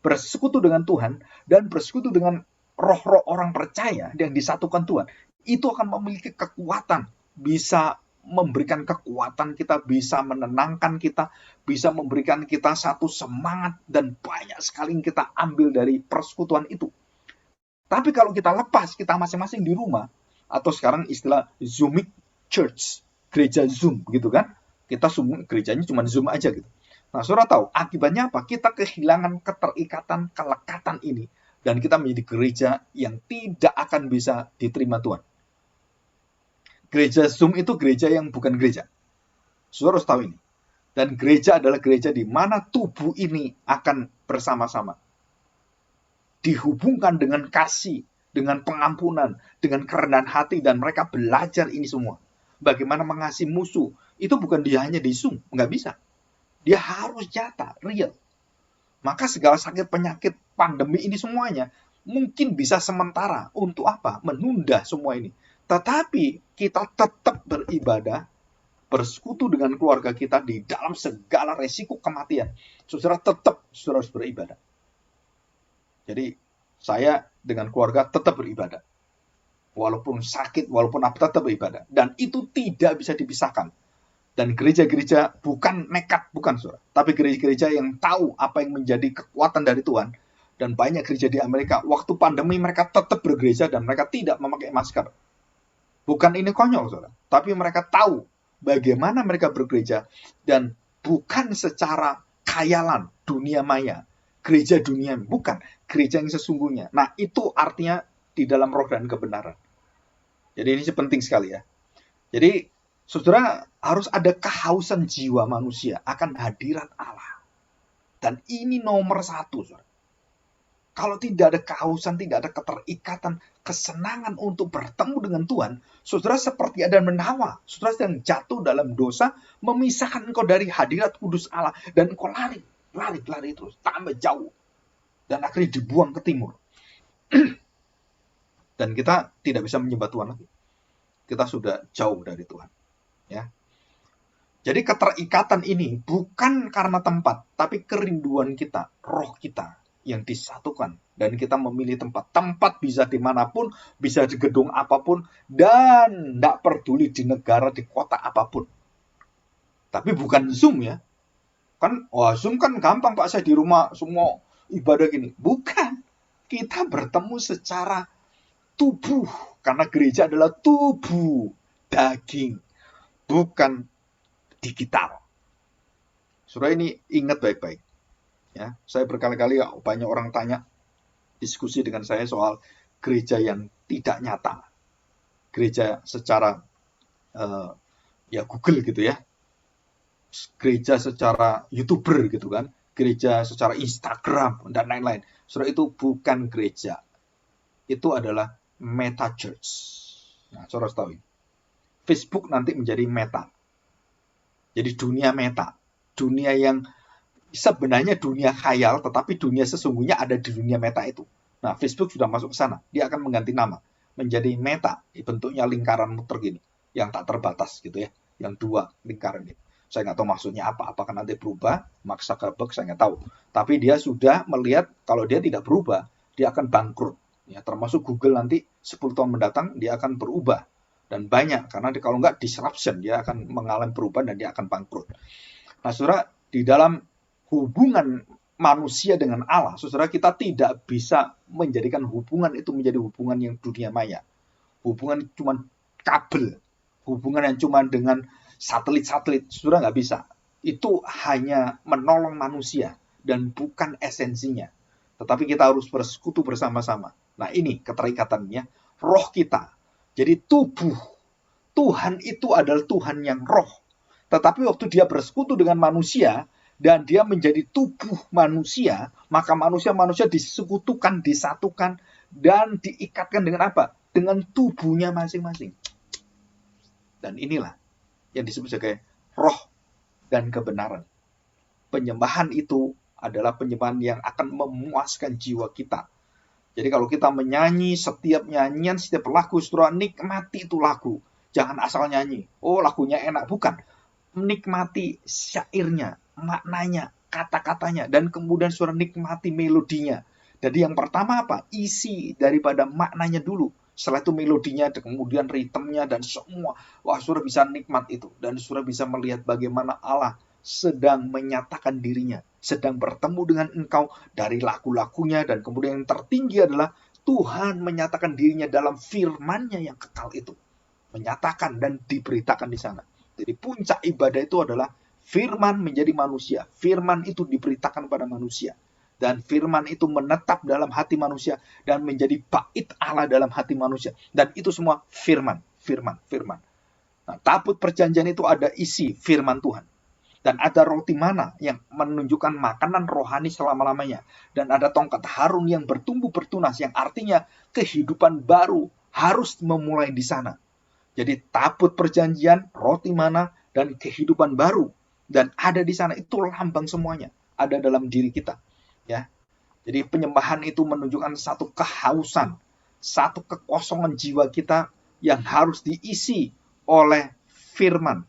bersekutu dengan Tuhan, dan bersekutu dengan roh-roh orang percaya yang disatukan Tuhan, itu akan memiliki kekuatan, bisa memberikan kekuatan kita, bisa menenangkan kita, bisa memberikan kita satu semangat, dan banyak sekali yang kita ambil dari persekutuan itu. Tapi kalau kita lepas, kita masing-masing di rumah, atau sekarang istilah Zoomic Church, gereja Zoom gitu kan, kita semua gerejanya cuma Zoom aja gitu. Nah, saudara tahu akibatnya apa? Kita kehilangan keterikatan, kelekatan ini, dan kita menjadi gereja yang tidak akan bisa diterima Tuhan. Gereja Zoom itu gereja yang bukan gereja. Saudara harus tahu ini. Dan gereja adalah gereja di mana tubuh ini akan bersama-sama, dihubungkan dengan kasih, dengan pengampunan, dengan kerendahan hati, dan mereka belajar ini semua. Bagaimana mengasihi musuh, itu bukan dia hanya di Zoom, nggak bisa. Dia harus nyata, real. Maka segala sakit, penyakit, pandemi ini semuanya, mungkin bisa sementara, untuk apa? Menunda semua ini. Tetapi kita tetap beribadah, bersekutu dengan keluarga kita di dalam segala resiko kematian. Saudara harus beribadah. Jadi, saya dengan keluarga tetap beribadah. Walaupun sakit, walaupun apa, tetap beribadah. Dan itu tidak bisa dipisahkan. Dan gereja-gereja bukan nekat, bukan saudara. Tapi gereja-gereja yang tahu apa yang menjadi kekuatan dari Tuhan. Dan banyak gereja di Amerika, waktu pandemi mereka tetap bergereja dan mereka tidak memakai masker. Bukan ini konyol, saudara. Tapi mereka tahu bagaimana mereka bergereja. Dan bukan secara khayalan, dunia maya. Gereja dunia, bukan. Gereja yang sesungguhnya. Nah, itu artinya di dalam roh dan kebenaran. Jadi ini penting sekali ya. Jadi saudara harus ada kehausan jiwa manusia akan hadirat Allah. Dan ini nomor satu, saudara. Kalau tidak ada kehausan, tidak ada keterikatan, kesenangan untuk bertemu dengan Tuhan, saudara seperti Adam dan Hawa. Saudara sedang jatuh dalam dosa, memisahkan engkau dari hadirat kudus Allah. Dan engkau lari terus, tambah jauh. Dan akhirnya dibuang ke timur. Dan kita tidak bisa menyembah Tuhan lagi. Kita sudah jauh dari Tuhan. Ya. Jadi keterikatan ini bukan karena tempat, tapi kerinduan kita, roh kita yang disatukan. Dan kita memilih tempat. Tempat bisa dimanapun, bisa di gedung apapun, dan tidak peduli di negara, di kota apapun. Tapi bukan Zoom ya. Kan, Zoom kan gampang Pak, saya di rumah semua ibadah gini. Bukan. Kita bertemu secara tubuh. Karena gereja adalah tubuh daging. Bukan digital. Saudara ini ingat baik-baik. Ya, saya berkali-kali banyak orang tanya, diskusi dengan saya soal gereja yang tidak nyata. Gereja secara Google gitu ya. Gereja secara YouTuber gitu kan. Gereja secara Instagram dan lain-lain. Saudara, itu bukan gereja. Itu adalah meta church. Nah, saudara tahu. Facebook nanti menjadi meta. Jadi dunia meta. Dunia yang sebenarnya dunia khayal, tetapi dunia sesungguhnya ada di dunia meta itu. Nah, Facebook sudah masuk ke sana. Dia akan mengganti nama. Menjadi meta. Bentuknya lingkaran muter gini. Yang tak terbatas gitu ya. Yang dua lingkaran gitu. Saya nggak tahu maksudnya apa. Apakah nanti berubah? Mark Zuckerberg saya nggak tahu. Tapi dia sudah melihat kalau dia tidak berubah, dia akan bangkrut. Ya, termasuk Google nanti 10 tahun mendatang, dia akan berubah. Dan banyak. Karena kalau nggak disruption, dia akan mengalami perubahan dan dia akan bangkrut. Nah, saudara, di dalam hubungan manusia dengan Allah, saudara, kita tidak bisa menjadikan hubungan itu menjadi hubungan yang dunia maya. Hubungan cuma kabel. Hubungan yang cuma dengan satelit-satelit. Saudara nggak bisa. Itu hanya menolong manusia dan bukan esensinya. Tetapi kita harus bersekutu bersama-sama. Nah, ini keterikatannya. Roh kita. Jadi tubuh. Tuhan itu adalah Tuhan yang roh. Tetapi waktu dia bersekutu dengan manusia, dan dia menjadi tubuh manusia, maka manusia-manusia disekutukan, disatukan, dan diikatkan dengan apa? Dengan tubuhnya masing-masing. Dan inilah yang disebut sebagai roh dan kebenaran. Penyembahan itu adalah penyembahan yang akan memuaskan jiwa kita. Jadi kalau kita menyanyi, setiap nyanyian, setiap lagu, saudara nikmati itu lagu. Jangan asal nyanyi. Oh, lagunya enak. Bukan. Menikmati syairnya, maknanya, kata-katanya, dan kemudian saudara nikmati melodinya. Jadi yang pertama apa? Isi daripada maknanya dulu. Setelah itu melodinya, kemudian ritmenya, dan semua. Wah, saudara bisa nikmat itu. Dan saudara bisa melihat bagaimana Allah sedang menyatakan dirinya. Sedang bertemu dengan engkau dari lagu-lagunya. Dan kemudian yang tertinggi adalah Tuhan menyatakan dirinya dalam firman-Nya yang kekal itu. Menyatakan dan diberitakan di sana. Jadi puncak ibadah itu adalah firman menjadi manusia. Firman itu diberitakan pada manusia. Dan firman itu menetap dalam hati manusia. Dan menjadi bait Allah dalam hati manusia. Dan itu semua firman. Nah, tabut perjanjian itu ada isi firman Tuhan. Dan ada roti mana yang menunjukkan makanan rohani selama-lamanya. Dan ada tongkat Harun yang bertumbuh bertunas. Yang artinya kehidupan baru harus memulai di sana. Jadi tabut perjanjian, roti mana, dan kehidupan baru. Dan ada di sana, itu lambang semuanya. Ada dalam diri kita. Ya. Jadi penyembahan itu menunjukkan satu kehausan, satu kekosongan jiwa kita yang harus diisi oleh firman.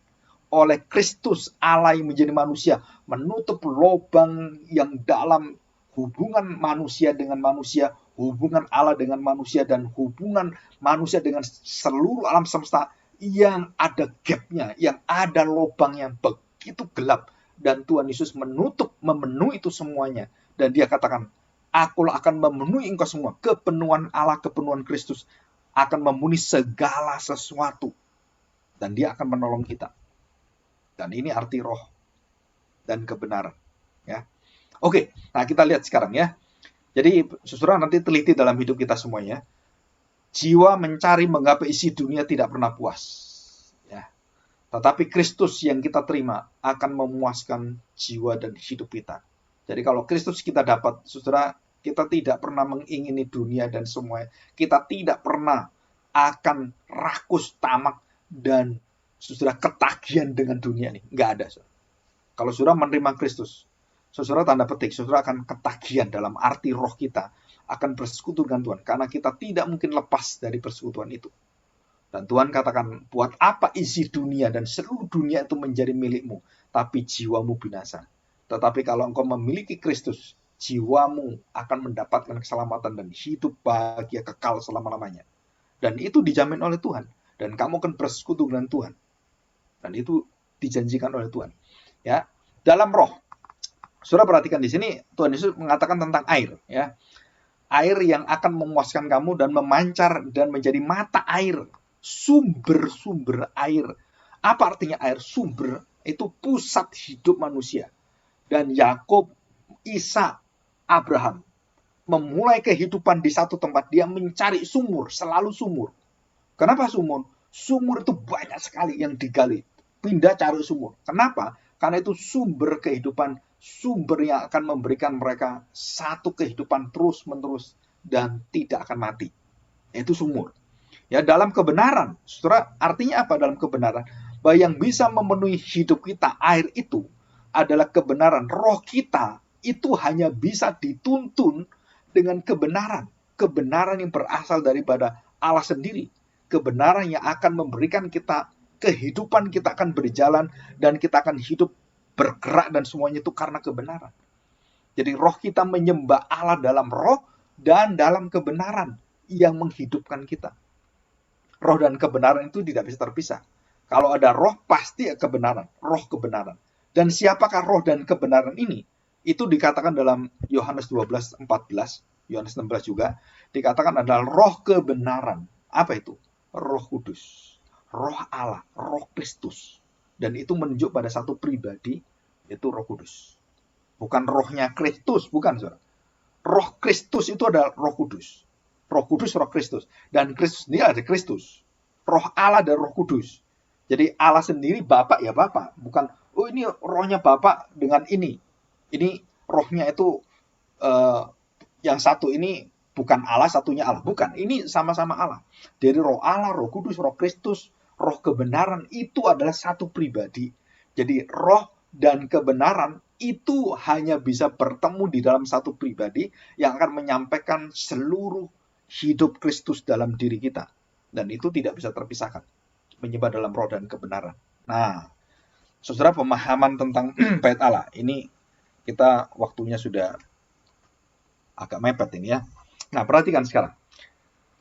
Oleh Kristus Allah yang menjadi manusia. Menutup lubang yang dalam hubungan manusia dengan manusia, hubungan Allah dengan manusia, dan hubungan manusia dengan seluruh alam semesta yang ada gapnya, yang ada lubang yang begitu gelap. Dan Tuhan Yesus memenuhi itu semuanya. Dan dia katakan, akulah akan memenuhi engkau semua. Kepenuhan Allah, kepenuhan Kristus akan memenuhi segala sesuatu. Dan dia akan menolong kita. Dan ini arti roh dan kebenaran. Ya. Oke, nah kita lihat sekarang ya. Jadi saudara nanti teliti dalam hidup kita semuanya. Jiwa mencari menggapai isi dunia tidak pernah puas. Ya. Tetapi Kristus yang kita terima akan memuaskan jiwa dan hidup kita. Jadi kalau Kristus kita dapat, saudara, kita tidak pernah mengingini dunia dan semuanya. Kita tidak pernah akan rakus, tamak, dan saudara ketagihan dengan dunia ini. Nggak ada. Saudara. Kalau saudara menerima Kristus, saudara tanda petik, saudara akan ketagihan dalam arti roh kita akan bersekutu dengan Tuhan. Karena kita tidak mungkin lepas dari persekutuan itu. Dan Tuhan katakan, buat apa isi dunia dan seluruh dunia itu menjadi milikmu, tapi jiwamu binasa. Tetapi kalau engkau memiliki Kristus, jiwamu akan mendapatkan keselamatan dan hidup bahagia kekal selama-lamanya. Dan itu dijamin oleh Tuhan. Dan kamu akan bersekutu dengan Tuhan. Dan itu dijanjikan oleh Tuhan. Ya, dalam roh. Saudara perhatikan di sini Tuhan Yesus mengatakan tentang air, ya. Air yang akan memuaskan kamu dan memancar dan menjadi mata air, sumber-sumber air. Apa artinya air? Sumber itu pusat hidup manusia. Dan Yakub, Isa, Abraham memulai kehidupan di satu tempat. Dia mencari sumur, selalu sumur. Kenapa sumur? Sumur itu banyak sekali yang digali. Pindah cari sumur. Kenapa? Karena itu sumber kehidupan, sumber yang akan memberikan mereka satu kehidupan terus-menerus dan tidak akan mati. Itu sumur. Ya, dalam kebenaran, saudara, artinya apa dalam kebenaran? Bahwa yang bisa memenuhi hidup kita, air itu adalah kebenaran. Roh kita itu hanya bisa dituntun dengan kebenaran. Kebenaran yang berasal daripada Allah sendiri. Kebenaran yang akan memberikan kita kehidupan, kita akan berjalan dan kita akan hidup, bergerak dan semuanya itu karena kebenaran. Jadi roh kita menyembah Allah dalam roh dan dalam kebenaran yang menghidupkan kita. Roh dan kebenaran itu tidak bisa terpisah. Kalau ada roh pasti kebenaran, roh kebenaran. Dan siapakah roh dan kebenaran ini? Itu dikatakan dalam Yohanes 12:14, Yohanes 16 juga, dikatakan adalah roh kebenaran. Apa itu? Roh Kudus. Roh Allah, roh Kristus. Dan itu menunjuk pada satu pribadi, yaitu Roh Kudus. Bukan rohnya Kristus, bukan, saudara. Roh Kristus itu adalah Roh Kudus. Roh Kudus, Roh Kristus. Dan Kristus sendiri ada Kristus. Roh Allah dan Roh Kudus. Jadi Allah sendiri Bapa ya Bapa. Bukan, oh ini rohnya Bapa dengan ini. Ini rohnya itu yang satu ini bukan Allah, satunya Allah. Bukan, ini sama-sama Allah. Dari roh Allah, Roh Kudus, Roh Kristus, roh kebenaran itu adalah satu pribadi. Jadi roh dan kebenaran itu hanya bisa bertemu di dalam satu pribadi yang akan menyampaikan seluruh hidup Kristus dalam diri kita. Dan itu tidak bisa terpisahkan. Menyembah dalam roh dan kebenaran. Nah, saudara, pemahaman tentang bait Allah. Ini kita waktunya sudah agak mepet ini ya. Nah, perhatikan sekarang.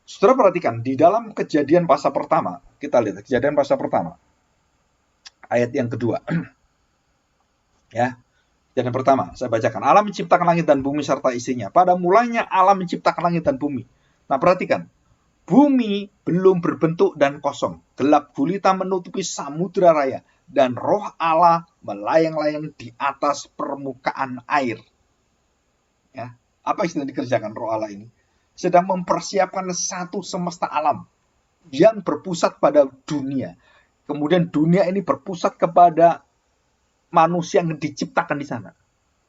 Saudara perhatikan, di dalam Kejadian pasal pertama, kita lihat Kejadian pasal pertama, ayat yang kedua. Ya, Kejadian pertama, saya bacakan. Allah menciptakan langit dan bumi serta isinya. Pada mulanya Allah menciptakan langit dan bumi. Nah, perhatikan. Bumi belum berbentuk dan kosong. Gelap gulita menutupi samudra raya. Dan roh Allah melayang-layang di atas permukaan air. Ya, apa yang sedang dikerjakan roh Allah ini? Sedang mempersiapkan satu semesta alam yang berpusat pada dunia. Kemudian dunia ini berpusat kepada manusia yang diciptakan di sana.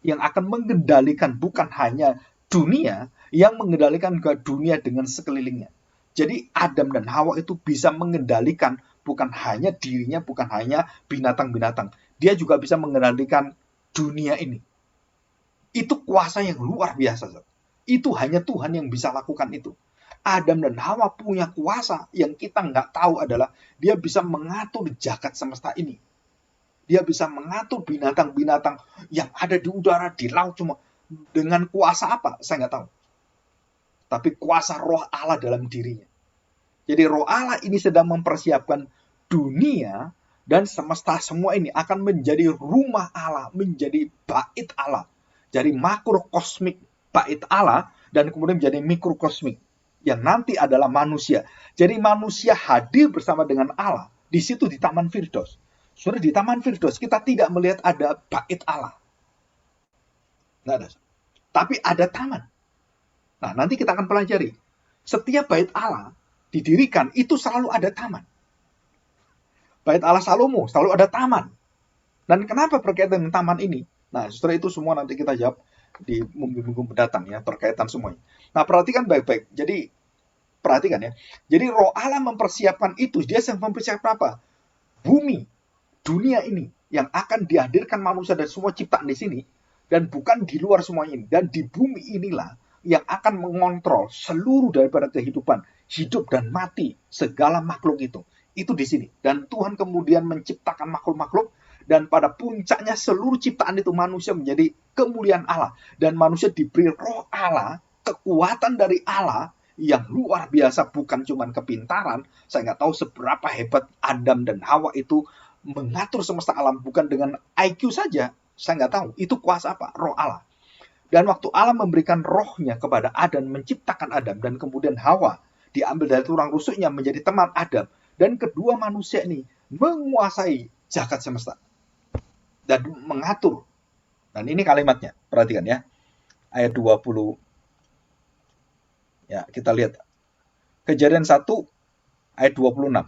Yang akan mengendalikan bukan hanya dunia, yang mengendalikan ke dunia dengan sekelilingnya. Jadi Adam dan Hawa itu bisa mengendalikan bukan hanya dirinya, bukan hanya binatang-binatang. Dia juga bisa mengendalikan dunia ini. Itu kuasa yang luar biasa. Itu hanya Tuhan yang bisa lakukan itu. Adam dan Hawa punya kuasa yang kita nggak tahu adalah dia bisa mengatur jagat semesta ini. Dia bisa mengatur binatang-binatang yang ada di udara, di laut, cuma dengan kuasa apa? Saya nggak tahu. Tapi kuasa roh Allah dalam dirinya. Jadi roh Allah ini sedang mempersiapkan dunia dan semesta semua ini akan menjadi rumah Allah, menjadi bait Allah. Jadi makrokosmik bait Allah dan kemudian menjadi mikrokosmik yang nanti adalah manusia. Jadi manusia hadir bersama dengan Allah di situ di Taman Firdaus. Saudara, di Taman Firdaus kita tidak melihat ada bait Allah. Nggak ada. Tapi ada taman. Nah, nanti kita akan pelajari. Setiap bait Allah didirikan itu selalu ada taman. Bait Allah Salomo selalu ada taman. Dan kenapa berkaitan dengan taman ini? Nah, saudara, itu semua nanti kita jawab di minggu-minggu mendatang ya, berkaitan semuanya. Nah, perhatikan baik-baik. Jadi, perhatikan ya. Jadi Roh Allah mempersiapkan itu. Dia sedang mempersiapkan apa? Bumi, dunia ini yang akan dihadirkan manusia dan semua ciptaan di sini, dan bukan di luar semuanya ini. Dan di bumi inilah yang akan mengontrol seluruh daripada kehidupan, hidup dan mati, segala makhluk itu. Itu di sini. Dan Tuhan kemudian menciptakan makhluk-makhluk, dan pada puncaknya seluruh ciptaan itu manusia menjadi kemuliaan Allah. Dan manusia diberi Roh Allah, kekuatan dari Allah yang luar biasa, bukan cuma kepintaran. Saya nggak tahu seberapa hebat Adam dan Hawa itu mengatur semesta alam, bukan dengan IQ saja. Saya nggak tahu, itu kuasa apa? Roh Allah. Dan waktu Allah memberikan rohnya kepada Adam, menciptakan Adam, dan kemudian Hawa diambil dari tulang rusuknya menjadi teman Adam. Dan kedua manusia ini menguasai jagat semesta dan mengatur. Dan ini kalimatnya, perhatikan ya. Ayat 20. Ya, kita lihat. Kejadian 1 ayat 26.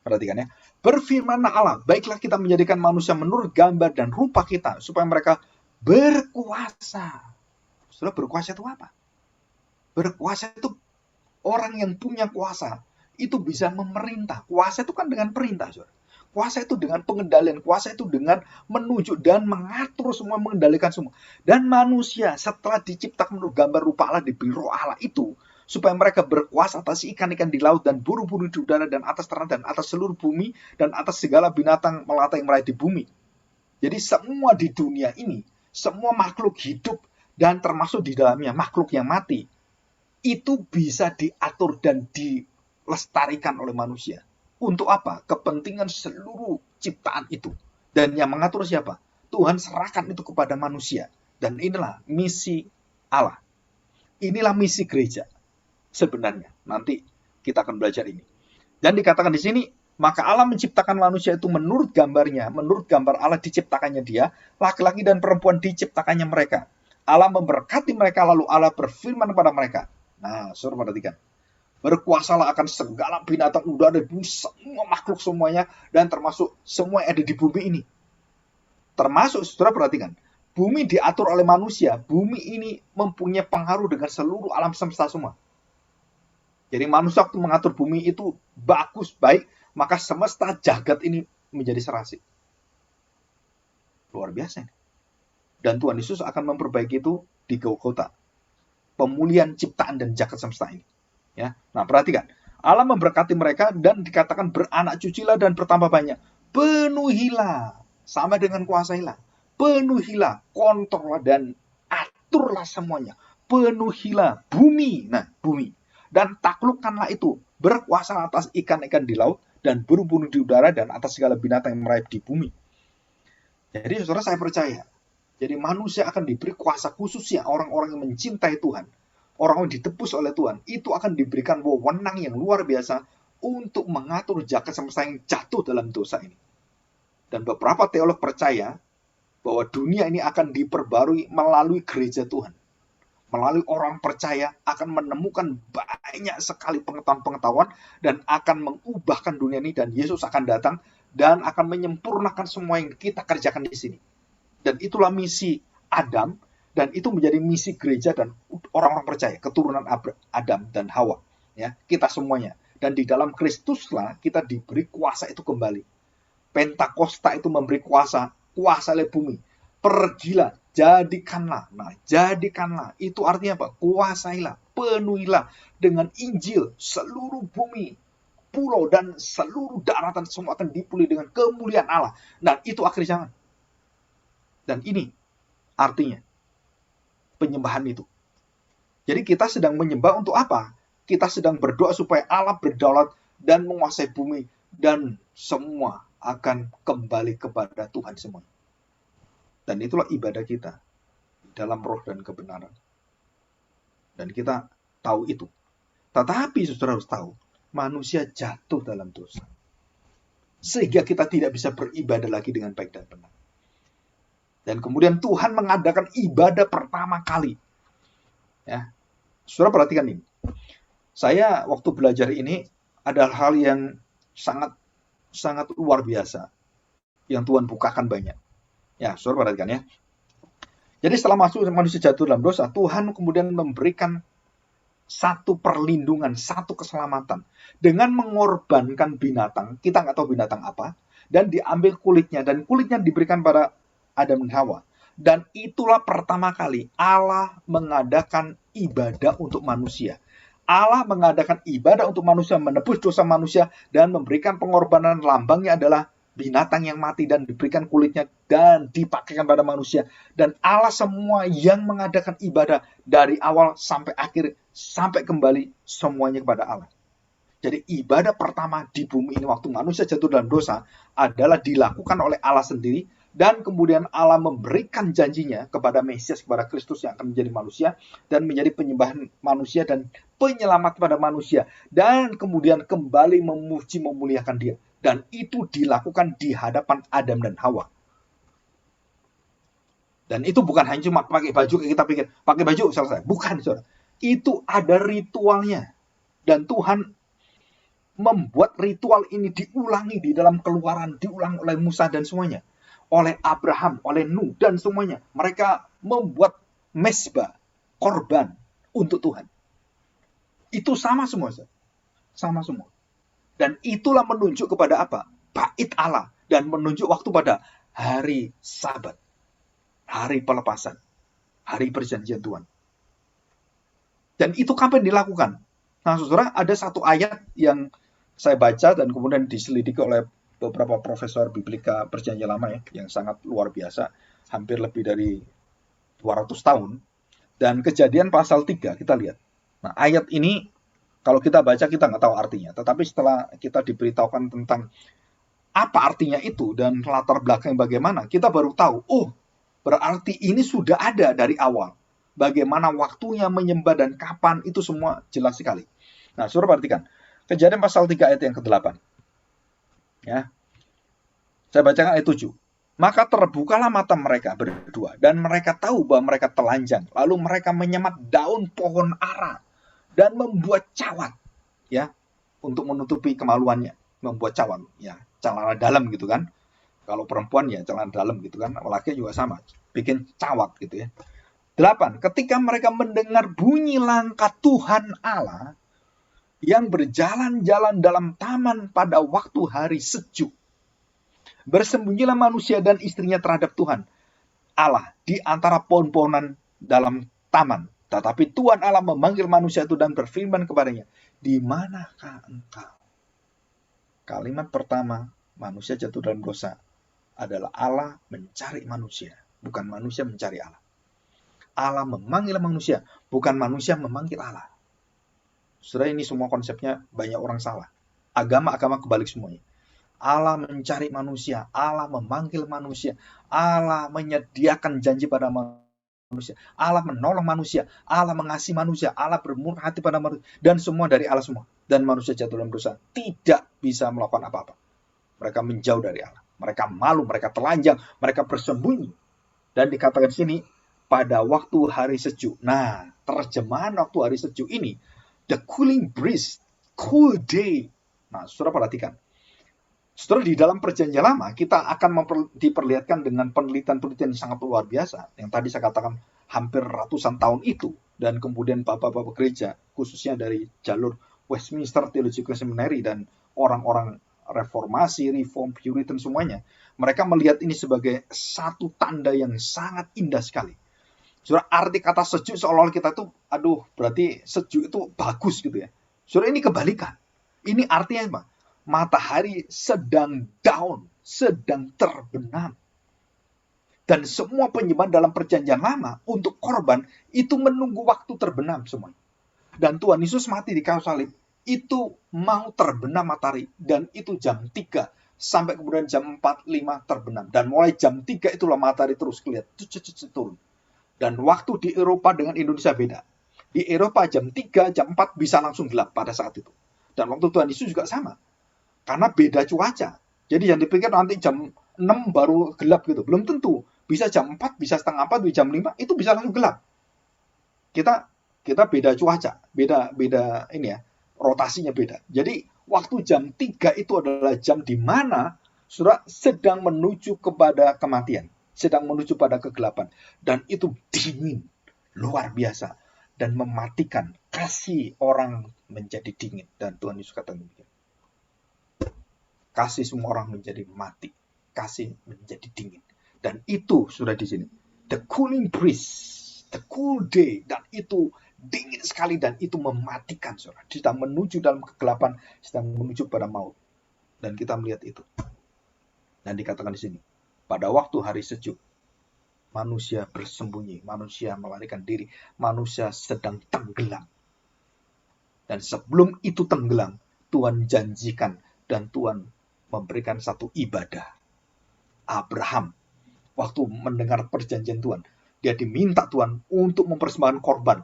Perhatikan ya. Berfirmanlah Allah, baiklah kita menjadikan manusia menurut gambar dan rupa kita, supaya mereka berkuasa. Saudara, berkuasa itu apa? Berkuasa itu orang yang punya kuasa. Itu bisa memerintah. Kuasa itu kan dengan perintah, saudara. Kuasa itu dengan pengendalian. Kuasa itu dengan menunjuk dan mengatur semua, mengendalikan semua. Dan manusia setelah diciptakan menurut gambar rupa Allah, diberi Roh Allah itu, supaya mereka berkuasa atas ikan-ikan di laut dan burung-burung di udara dan atas ternak dan atas seluruh bumi dan atas segala binatang melata yang merayap di bumi. Jadi semua di dunia ini, semua makhluk hidup dan termasuk di dalamnya makhluk yang mati, itu bisa diatur dan dilestarikan oleh manusia. Untuk apa? Kepentingan seluruh ciptaan itu. Dan yang mengatur siapa? Tuhan serahkan itu kepada manusia. Dan inilah misi Allah. Inilah misi gereja. Sebenarnya, nanti kita akan belajar ini. Dan dikatakan di sini, maka Allah menciptakan manusia itu menurut gambarnya, menurut gambar Allah diciptakannya dia, laki-laki dan perempuan diciptakannya mereka. Allah memberkati mereka, lalu Allah berfirman kepada mereka. Nah, saudara perhatikan. Berkuasalah akan segala binatang udara dan bumi, semua makhluk semuanya, dan termasuk semua yang ada di bumi ini. Termasuk, saudara perhatikan, bumi diatur oleh manusia, bumi ini mempunyai pengaruh dengan seluruh alam semesta semua. Jadi manusia waktu mengatur bumi itu bagus, baik, maka semesta jagat ini menjadi serasi. Luar biasa ini. Dan Tuhan Yesus akan memperbaiki itu di Golgota. Pemulihan ciptaan dan jagat semesta ini. Ya. Nah, perhatikan. Allah memberkati mereka dan dikatakan beranak cucilah dan bertambah banyak. Penuhilah. Sama dengan kuasailah. Penuhilah, kontrollah dan aturlah semuanya. Penuhilah bumi. Nah, bumi. Dan taklukkanlah itu. Berkuasa atas ikan-ikan di laut dan burung-burung di udara dan atas segala binatang yang merayap di bumi. Jadi, saudara, saya percaya. Jadi manusia akan diberi kuasa, khususnya orang-orang yang mencintai Tuhan, orang yang ditebus oleh Tuhan, itu akan diberikan wewenang yang luar biasa untuk mengatur jagat semesta yang jatuh dalam dosa ini. Dan beberapa teolog percaya bahwa dunia ini akan diperbarui melalui gereja Tuhan. Melalui orang percaya akan menemukan banyak sekali pengetahuan-pengetahuan dan akan mengubahkan dunia ini, dan Yesus akan datang dan akan menyempurnakan semua yang kita kerjakan di sini. Dan itulah misi Adam, dan itu menjadi misi gereja dan orang-orang percaya, keturunan Adam dan Hawa, ya, kita semuanya. Dan di dalam Kristuslah kita diberi kuasa itu kembali. Pentakosta itu memberi kuasa oleh bumi. Pergilah, jadikanlah. Nah, jadikanlah itu artinya apa? Kuasailah, penuhilah dengan Injil seluruh bumi, pulau dan seluruh daratan semua akan dipenuhi dengan kemuliaan Allah. Nah, itu akhir zaman. Dan ini artinya penyembahan itu. Jadi kita sedang menyembah untuk apa? Kita sedang berdoa supaya Allah berdaulat dan menguasai bumi dan semua akan kembali kepada Tuhan semua. Dan itulah ibadah kita dalam roh dan kebenaran. Dan kita tahu itu. Tetapi saudara harus tahu, manusia jatuh dalam dosa. Sehingga kita tidak bisa beribadah lagi dengan baik dan benar. Dan kemudian Tuhan mengadakan ibadah pertama kali. Ya, saudara perhatikan ini. Saya waktu belajar ini ada hal yang sangat luar biasa yang Tuhan bukakan banyak. Ya, saudara perhatikan ya. Jadi setelah masuk manusia jatuh dalam dosa, Tuhan kemudian memberikan satu perlindungan, satu keselamatan dengan mengorbankan binatang. Kita nggak tahu binatang apa, dan diambil kulitnya, dan kulitnya diberikan pada Adam dan Hawa. Dan itulah pertama kali Allah mengadakan ibadah untuk manusia. Allah mengadakan ibadah untuk manusia, menebus dosa manusia, dan memberikan pengorbanan. Lambangnya adalah binatang yang mati dan diberikan kulitnya dan dipakaikan pada manusia. Dan Allah semua yang mengadakan ibadah dari awal sampai akhir, sampai kembali semuanya kepada Allah. Jadi ibadah pertama di bumi ini waktu manusia jatuh dalam dosa adalah dilakukan oleh Allah sendiri. Dan kemudian Allah memberikan janjinya kepada Mesias, kepada Kristus yang akan menjadi manusia dan menjadi penyembahan manusia dan penyelamat pada manusia. Dan kemudian kembali memuji, memuliakan dia. Dan itu dilakukan di hadapan Adam dan Hawa. Dan itu bukan hanya cuma pakai baju, kita pikir pakai baju selesai. Bukan, saudara. Itu ada ritualnya. Dan Tuhan membuat ritual ini diulangi di dalam Keluaran, diulang oleh Musa dan semuanya. Oleh Abraham, oleh Nuh, dan semuanya. Mereka membuat mezbah, korban untuk Tuhan. Itu sama semua. Sama semua. Dan itulah menunjuk kepada apa? Bait Allah. Dan menunjuk waktu pada hari Sabat. Hari pelepasan. Hari perjanjian Tuhan. Dan itu kapan dilakukan? Nah, saudara, ada satu ayat yang saya baca dan kemudian diselidiki oleh beberapa profesor biblika perjanjian lama ya, yang sangat luar biasa, hampir lebih dari 200 tahun. Dan Kejadian pasal 3 kita lihat. Nah, ayat ini kalau kita baca kita nggak tahu artinya, tetapi setelah kita diberitahukan tentang apa artinya itu dan latar belakang bagaimana, kita baru tahu, oh, berarti ini sudah ada dari awal. Bagaimana waktunya menyembah dan kapan, itu semua jelas sekali. Nah, saudara perhatikan. Kejadian pasal 3 ayat yang ke-8. Ya. Saya bacakan ayat 7. Maka terbukalah mata mereka berdua dan mereka tahu bahwa mereka telanjang. Lalu mereka menyemat daun pohon ara dan membuat cawat, ya, untuk menutupi kemaluannya, membuat cawat, ya, celana dalam gitu kan. Kalau perempuan ya celana dalam gitu kan, laki juga sama, bikin cawat gitu ya. 8. Ketika mereka mendengar bunyi langkah Tuhan Allah yang berjalan-jalan dalam taman pada waktu hari sejuk, bersembunyilah manusia dan istrinya terhadap Tuhan Allah di antara pohon-pohonan dalam taman. Tetapi Tuhan Allah memanggil manusia itu dan berfirman kepadanya, di manakah engkau? Kalimat pertama, manusia jatuh dalam dosa, adalah Allah mencari manusia, bukan manusia mencari Allah. Allah memanggil manusia, bukan manusia memanggil Allah. Saudara, ini semua konsepnya banyak orang salah. Agama-agama kebalik semuanya. Allah mencari manusia, Allah memanggil manusia, Allah menyediakan janji pada manusia, Allah menolong manusia, Allah mengasihi manusia, Allah bermurah hati pada manusia, dan semua dari Allah semua. Dan manusia jatuh dalam dosa, tidak bisa melakukan apa-apa. Mereka menjauh dari Allah, mereka malu, mereka telanjang, mereka bersembunyi. Dan dikatakan sini, pada waktu hari sejuk. Nah, terjemahan waktu hari sejuk ini, the cooling breeze, cool day. Nah, saudara perhatikan. Saudara, di dalam perjanjian lama, kita akan diperlihatkan dengan penelitian-penelitian yang sangat luar biasa. Yang tadi saya katakan hampir ratusan tahun itu. Dan kemudian bapak-bapak gereja, khususnya dari jalur Westminster Theological Seminary dan orang-orang reformasi, reform, puritan semuanya. Mereka melihat ini sebagai satu tanda yang sangat indah sekali. Saudara, arti kata sejuk seolah-olah kita tuh, aduh, berarti sejuk itu bagus gitu ya. Saudara, ini kebalikan. Ini artinya apa? Matahari sedang down, sedang terbenam. Dan semua penyembahan dalam perjanjian lama untuk korban itu menunggu waktu terbenam semua. Dan Tuhan Yesus mati di kayu salib. itu mau terbenam matahari, dan itu jam 3 sampai kemudian jam 4-5 terbenam. Dan mulai jam 3 itulah matahari terus kelihatan turun. Dan waktu di Eropa dengan Indonesia beda. Di Eropa jam 3, jam 4 bisa langsung gelap pada saat itu. Dan waktu Tuhan Yesus juga sama. Karena beda cuaca. Jadi yang dipikir nanti jam 6 baru gelap gitu. Belum tentu. Bisa jam 4, bisa setengah 4, bisa jam 5, itu bisa langsung gelap. Kita beda cuaca, beda ini ya, rotasinya beda. Jadi waktu jam 3 itu adalah jam di mana Saudara sedang menuju kepada kematian, sedang menuju pada kegelapan, dan itu dingin, luar biasa, dan mematikan. Kasih orang menjadi dingin, dan Tuhan Yesus kata demikian. Kasih semua orang menjadi mati, kasih menjadi dingin. Dan itu sudah di sini, the cooling breeze, the cool day, dan itu dingin sekali, dan itu mematikan. Saudara, kita menuju dalam kegelapan, sedang menuju pada maut, dan kita melihat itu. Dan dikatakan di sini, pada waktu hari sejuk, manusia bersembunyi, manusia melarikan diri, manusia sedang tenggelam. Dan sebelum itu tenggelam, Tuhan janjikan dan Tuhan memberikan satu ibadah. Abraham, waktu mendengar perjanjian Tuhan, dia diminta Tuhan untuk mempersembahkan korban,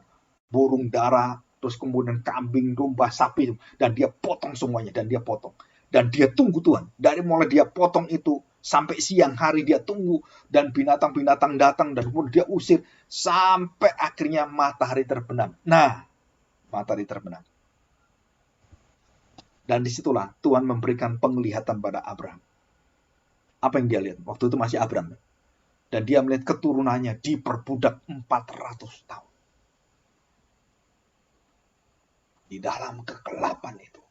burung dara, terus kemudian kambing, domba, sapi, dan dia potong semuanya, dan dia potong. Dan dia tunggu Tuhan, dari mulai dia potong itu, sampai siang hari dia tunggu, dan binatang-binatang datang, dan kemudian dia usir, sampai akhirnya matahari terbenam. Nah, matahari terbenam. Dan disitulah Tuhan memberikan penglihatan pada Abraham. Apa yang dia lihat? Waktu itu masih Abraham. Dan dia melihat keturunannya diperbudak 400 tahun. Di dalam kegelapan itu.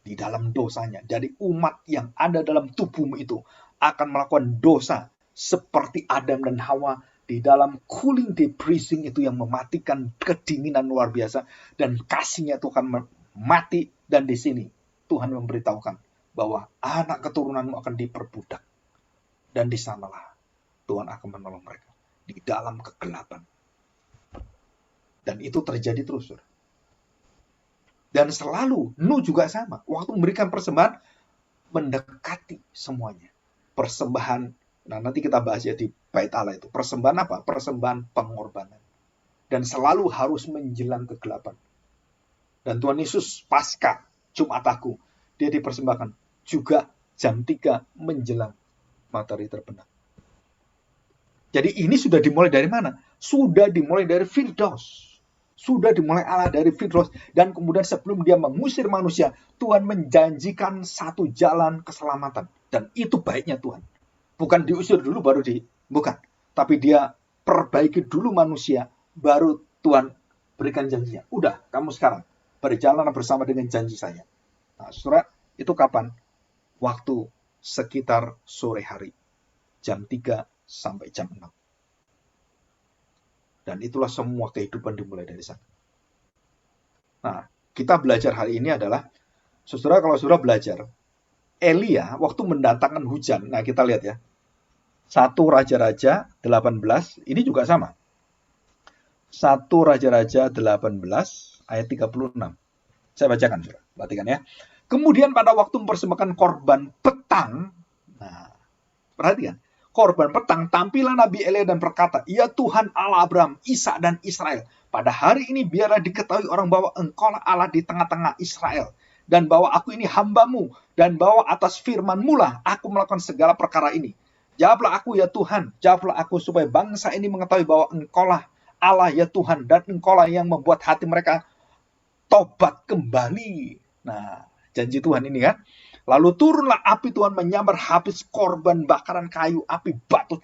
Di dalam dosanya. Jadi umat yang ada dalam tubuhmu itu akan melakukan dosa seperti Adam dan Hawa di dalam cooling day freezing itu yang mematikan kedinginan luar biasa. Dan kasihnya itu akan mati. Dan di sini Tuhan memberitahukan bahwa anak keturunanmu akan diperbudak. Dan di sanalah Tuhan akan menolong mereka di dalam kegelapan. Dan itu terjadi terus. Dan selalu Nuh juga sama. Waktu memberikan persembahan, mendekati semuanya. Persembahan, nah nanti kita bahas ya di bait Allah itu. Persembahan apa? Persembahan pengorbanan. Dan selalu harus menjelang kegelapan. Dan Tuhan Yesus pasca Jumat Agung, dia dipersembahkan juga jam 3 menjelang matahari terbenam. Jadi ini sudah dimulai dari mana? Sudah dimulai dari Firdaus. Sudah dimulai Allah dari Firdaus. Dan kemudian sebelum dia mengusir manusia, Tuhan menjanjikan satu jalan keselamatan. Dan itu baiknya Tuhan. Bukan diusir dulu baru bukan. Tapi dia perbaiki dulu manusia, baru Tuhan berikan janjinya. Udah, kamu sekarang berjalan bersama dengan janji saya. Nah, saudara, itu kapan? Waktu sekitar sore hari. Jam 3 sampai jam 6. Dan itulah semua kehidupan dimulai dari sana. Nah, kita belajar hari ini adalah, saudara kalau saudara belajar, Elia waktu mendatangkan hujan, nah kita lihat ya, 1 Raja-Raja 18, ini juga sama. 1 Raja-Raja 18 ayat 36. Saya bacakan, saudara. Perhatikan ya. Kemudian pada waktu mempersembahkan korban petang, nah, perhatikan, korban petang, tampilah Nabi Elia dan berkata, ya Tuhan Allah Abraham, Ishak dan Israel, pada hari ini biarlah diketahui orang bahwa Engkaulah Allah di tengah-tengah Israel, dan bahwa aku ini hambamu, dan bahwa atas firman-Mu lah aku melakukan segala perkara ini. Jawablah aku ya Tuhan, jawablah aku supaya bangsa ini mengetahui bahwa Engkaulah Allah ya Tuhan, dan Engkaulah yang membuat hati mereka tobat kembali. Nah, janji Tuhan ini kan. Lalu turunlah api Tuhan menyambar habis korban bakaran kayu, api batu.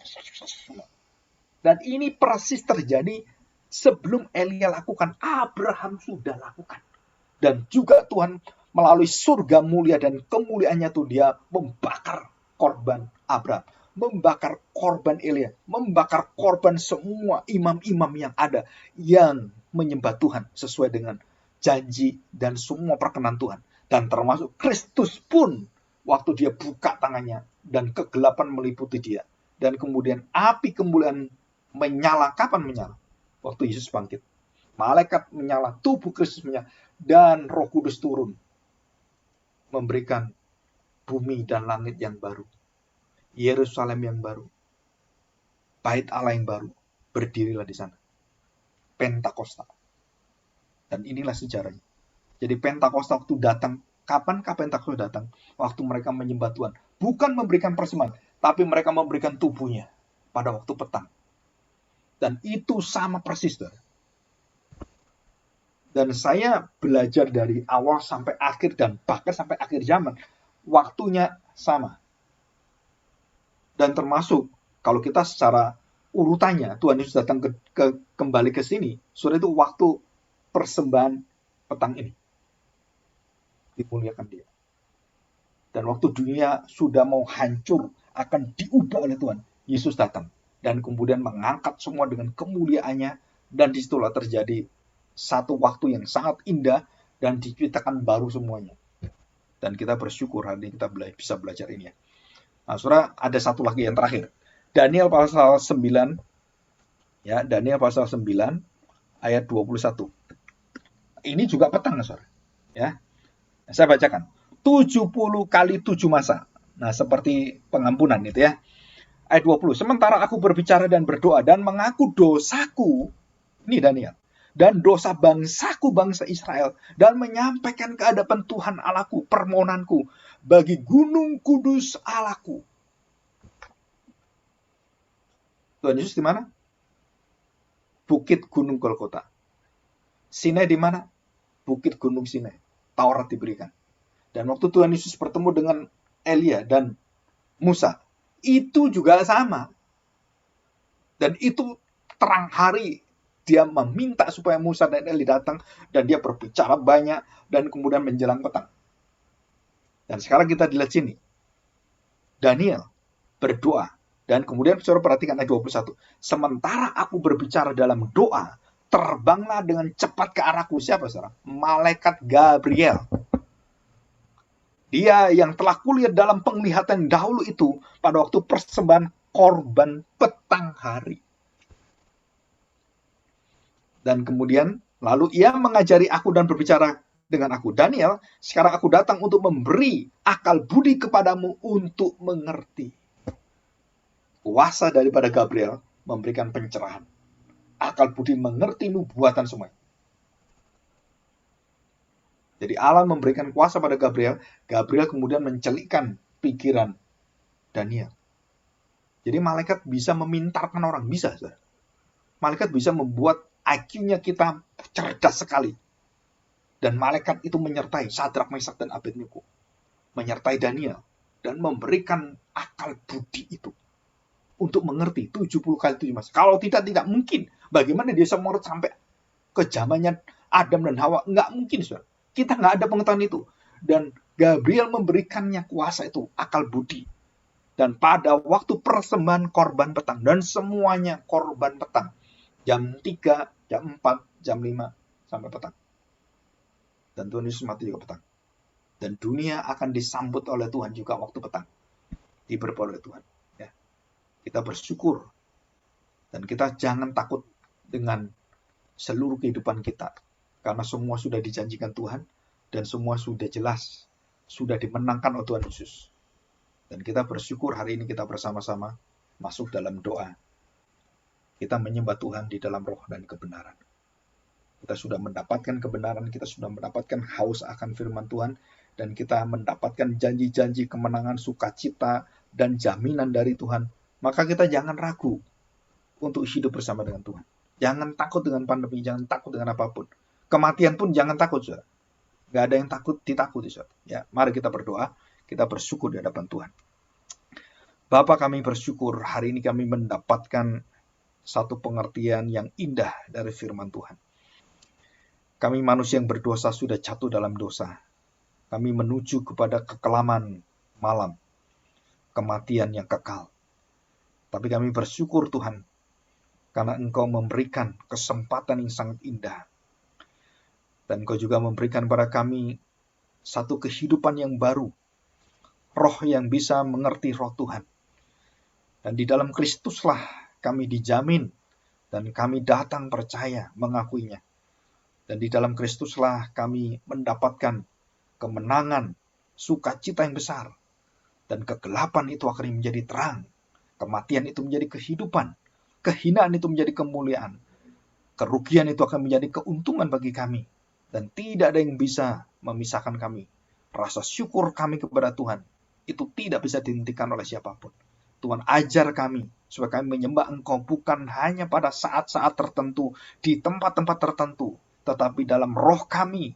Dan ini persis terjadi sebelum Elia lakukan, Abraham sudah lakukan. Dan juga Tuhan melalui surga mulia dan kemuliaannya itu dia membakar korban Abraham, membakar korban Elia, membakar korban semua imam-imam yang ada yang menyembah Tuhan sesuai dengan janji dan semua perkenan Tuhan. Dan termasuk Kristus pun waktu dia buka tangannya dan kegelapan meliputi dia. Dan kemudian api kemuliaan menyala. Kapan menyala? Waktu Yesus bangkit. Malaikat menyala, tubuh Kristus menyala, dan Roh Kudus turun. memberikan bumi dan langit yang baru, Yerusalem yang baru, Bait Allah yang baru. Berdirilah di sana. Pentakosta. Dan inilah sejarahnya. Jadi Pentakosta waktu datang, kapankah Pentakosta datang? Waktu mereka menyembah Tuhan. Bukan memberikan persembahan, tapi mereka memberikan tubuhnya pada waktu petang. Dan itu sama persis, saudara. Dan saya belajar dari awal sampai akhir dan bahkan sampai akhir zaman. Waktunya sama. Dan termasuk kalau kita secara urutannya, Tuhan Yesus datang kembali ke sini, saudara, itu waktu persembahan petang ini. Dimuliakan dia. Dan waktu dunia sudah mau hancur, akan diubah oleh Tuhan, Yesus datang. Dan kemudian mengangkat semua dengan kemuliaannya. Dan disitulah terjadi satu waktu yang sangat indah dan diciptakan baru semuanya. Dan kita bersyukur hari ini kita bisa belajar ini ya. Nah, saudara, ada satu lagi yang terakhir. Daniel pasal 9. Ya, Daniel pasal 9 ayat 21. Ini juga petang, saudara. Ya. Saya bacakan. 70 kali 7 masa. Nah, seperti pengampunan itu ya. Ayat 20. Sementara aku berbicara dan berdoa dan mengaku dosaku. Ini Daniel. Dan dosa bangsaku, bangsa Israel, dan menyampaikan ke hadapan Tuhan Allahku permohonanku bagi gunung kudus Allahku. Tuhan Yesus di mana? Bukit Gunung Golgota. Sinai di mana? Bukit Gunung Sinai. Taurat diberikan. Dan waktu Tuhan Yesus bertemu dengan Elia dan Musa, itu juga sama. Dan itu terang hari. Dia meminta supaya Musa dan Eli datang, dan dia berbicara banyak, dan kemudian menjelang petang. Dan sekarang kita dilihat sini. Daniel berdoa, dan kemudian saudara perhatikan ayat 21. Sementara aku berbicara dalam doa, terbanglah dengan cepat ke arahku. Siapa saudara? Malaikat Gabriel. Dia yang telah kulihat dalam penglihatan dahulu itu, pada waktu persembahan korban petang hari. Dan kemudian lalu ia mengajari aku dan berbicara dengan aku. Daniel, sekarang aku datang untuk memberi akal budi kepadamu untuk mengerti. Kuasa daripada Gabriel memberikan pencerahan. Akal budi mengerti nubuatan semuanya. Jadi Allah memberikan kuasa pada Gabriel. Gabriel kemudian mencelikkan pikiran Daniel. Jadi malaikat bisa memintarkan orang. Bisa, saudara. Malaikat bisa membuat IQ-nya kita cerdas sekali. Dan malaikat itu menyertai Sadrak, Mesak, dan Abednego. Menyertai Daniel. Dan memberikan akal budi itu. Untuk mengerti 70 kali 7 masa. Kalau tidak mungkin. Bagaimana dia bisa mengerti sampai ke zamannya Adam dan Hawa? Nggak mungkin, saudara. Kita nggak ada pengetahuan itu. Dan Gabriel memberikannya kuasa itu. Akal budi. Dan pada waktu persembahan korban petang. Dan semuanya korban petang. Jam 3, jam 4, jam 5, sampai petang. Dan Tuhan Yesus mati juga petang. Dan dunia akan disambut oleh Tuhan juga waktu petang. Diberkati oleh Tuhan. Ya. Kita bersyukur. Dan kita jangan takut dengan seluruh kehidupan kita. Karena semua sudah dijanjikan Tuhan. Dan semua sudah jelas. Sudah dimenangkan oleh Tuhan Yesus. Dan kita bersyukur hari ini kita bersama-sama masuk dalam doa. Kita menyembah Tuhan di dalam roh dan kebenaran. Kita sudah mendapatkan kebenaran, kita sudah mendapatkan haus akan firman Tuhan, dan kita mendapatkan janji-janji kemenangan, sukacita, dan jaminan dari Tuhan. Maka kita jangan ragu untuk hidup bersama dengan Tuhan. Jangan takut dengan pandemi, jangan takut dengan apapun. Kematian pun jangan takut, saudara. Gak ada yang ditakuti, saudara. Ya, mari kita berdoa, kita bersyukur di hadapan Tuhan. Bapa, kami bersyukur hari ini kami mendapatkan satu pengertian yang indah dari firman Tuhan. Kami manusia yang berdosa sudah jatuh dalam dosa. Kami menuju kepada kekelaman malam, kematian yang kekal. Tapi kami bersyukur Tuhan, karena Engkau memberikan kesempatan yang sangat indah. Dan Engkau juga memberikan pada kami satu kehidupan yang baru. Roh yang bisa mengerti roh Tuhan. Dan di dalam Kristuslah kami dijamin, dan kami datang percaya mengakuinya. Dan di dalam Kristuslah kami mendapatkan kemenangan sukacita yang besar. Dan kegelapan itu akan menjadi terang. Kematian itu menjadi kehidupan. Kehinaan itu menjadi kemuliaan. Kerugian itu akan menjadi keuntungan bagi kami. Dan tidak ada yang bisa memisahkan kami. Rasa syukur kami kepada Tuhan itu tidak bisa dihentikan oleh siapapun. Tuhan ajar kami supaya kami menyembah Engkau bukan hanya pada saat-saat tertentu, di tempat-tempat tertentu, tetapi dalam roh kami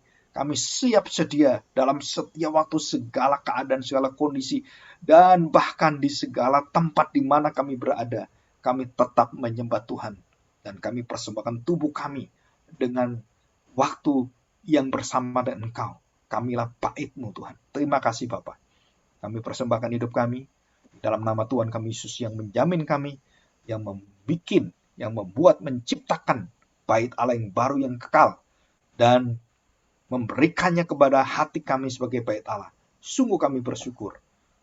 siap sedia dalam setiap waktu, segala keadaan, segala kondisi, dan bahkan di segala tempat di mana kami berada, kami tetap menyembah Tuhan. Dan kami persembahkan tubuh kami dengan waktu yang bersama dengan Engkau. Kamilah bait-Mu Tuhan. Terima kasih Bapa. Kami persembahkan hidup kami dalam nama Tuhan kami Yesus yang menjamin kami, yang membuat, menciptakan bait Allah yang baru yang kekal, dan memberikannya kepada hati kami sebagai bait Allah. Sungguh kami bersyukur.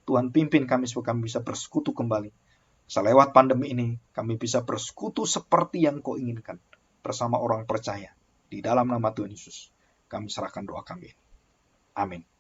Tuhan pimpin kami supaya kami bisa bersekutu kembali. Selewat pandemi ini, kami bisa bersekutu seperti yang Kau inginkan, bersama orang percaya. Di dalam nama Tuhan Yesus, kami serahkan doa kami. Amin.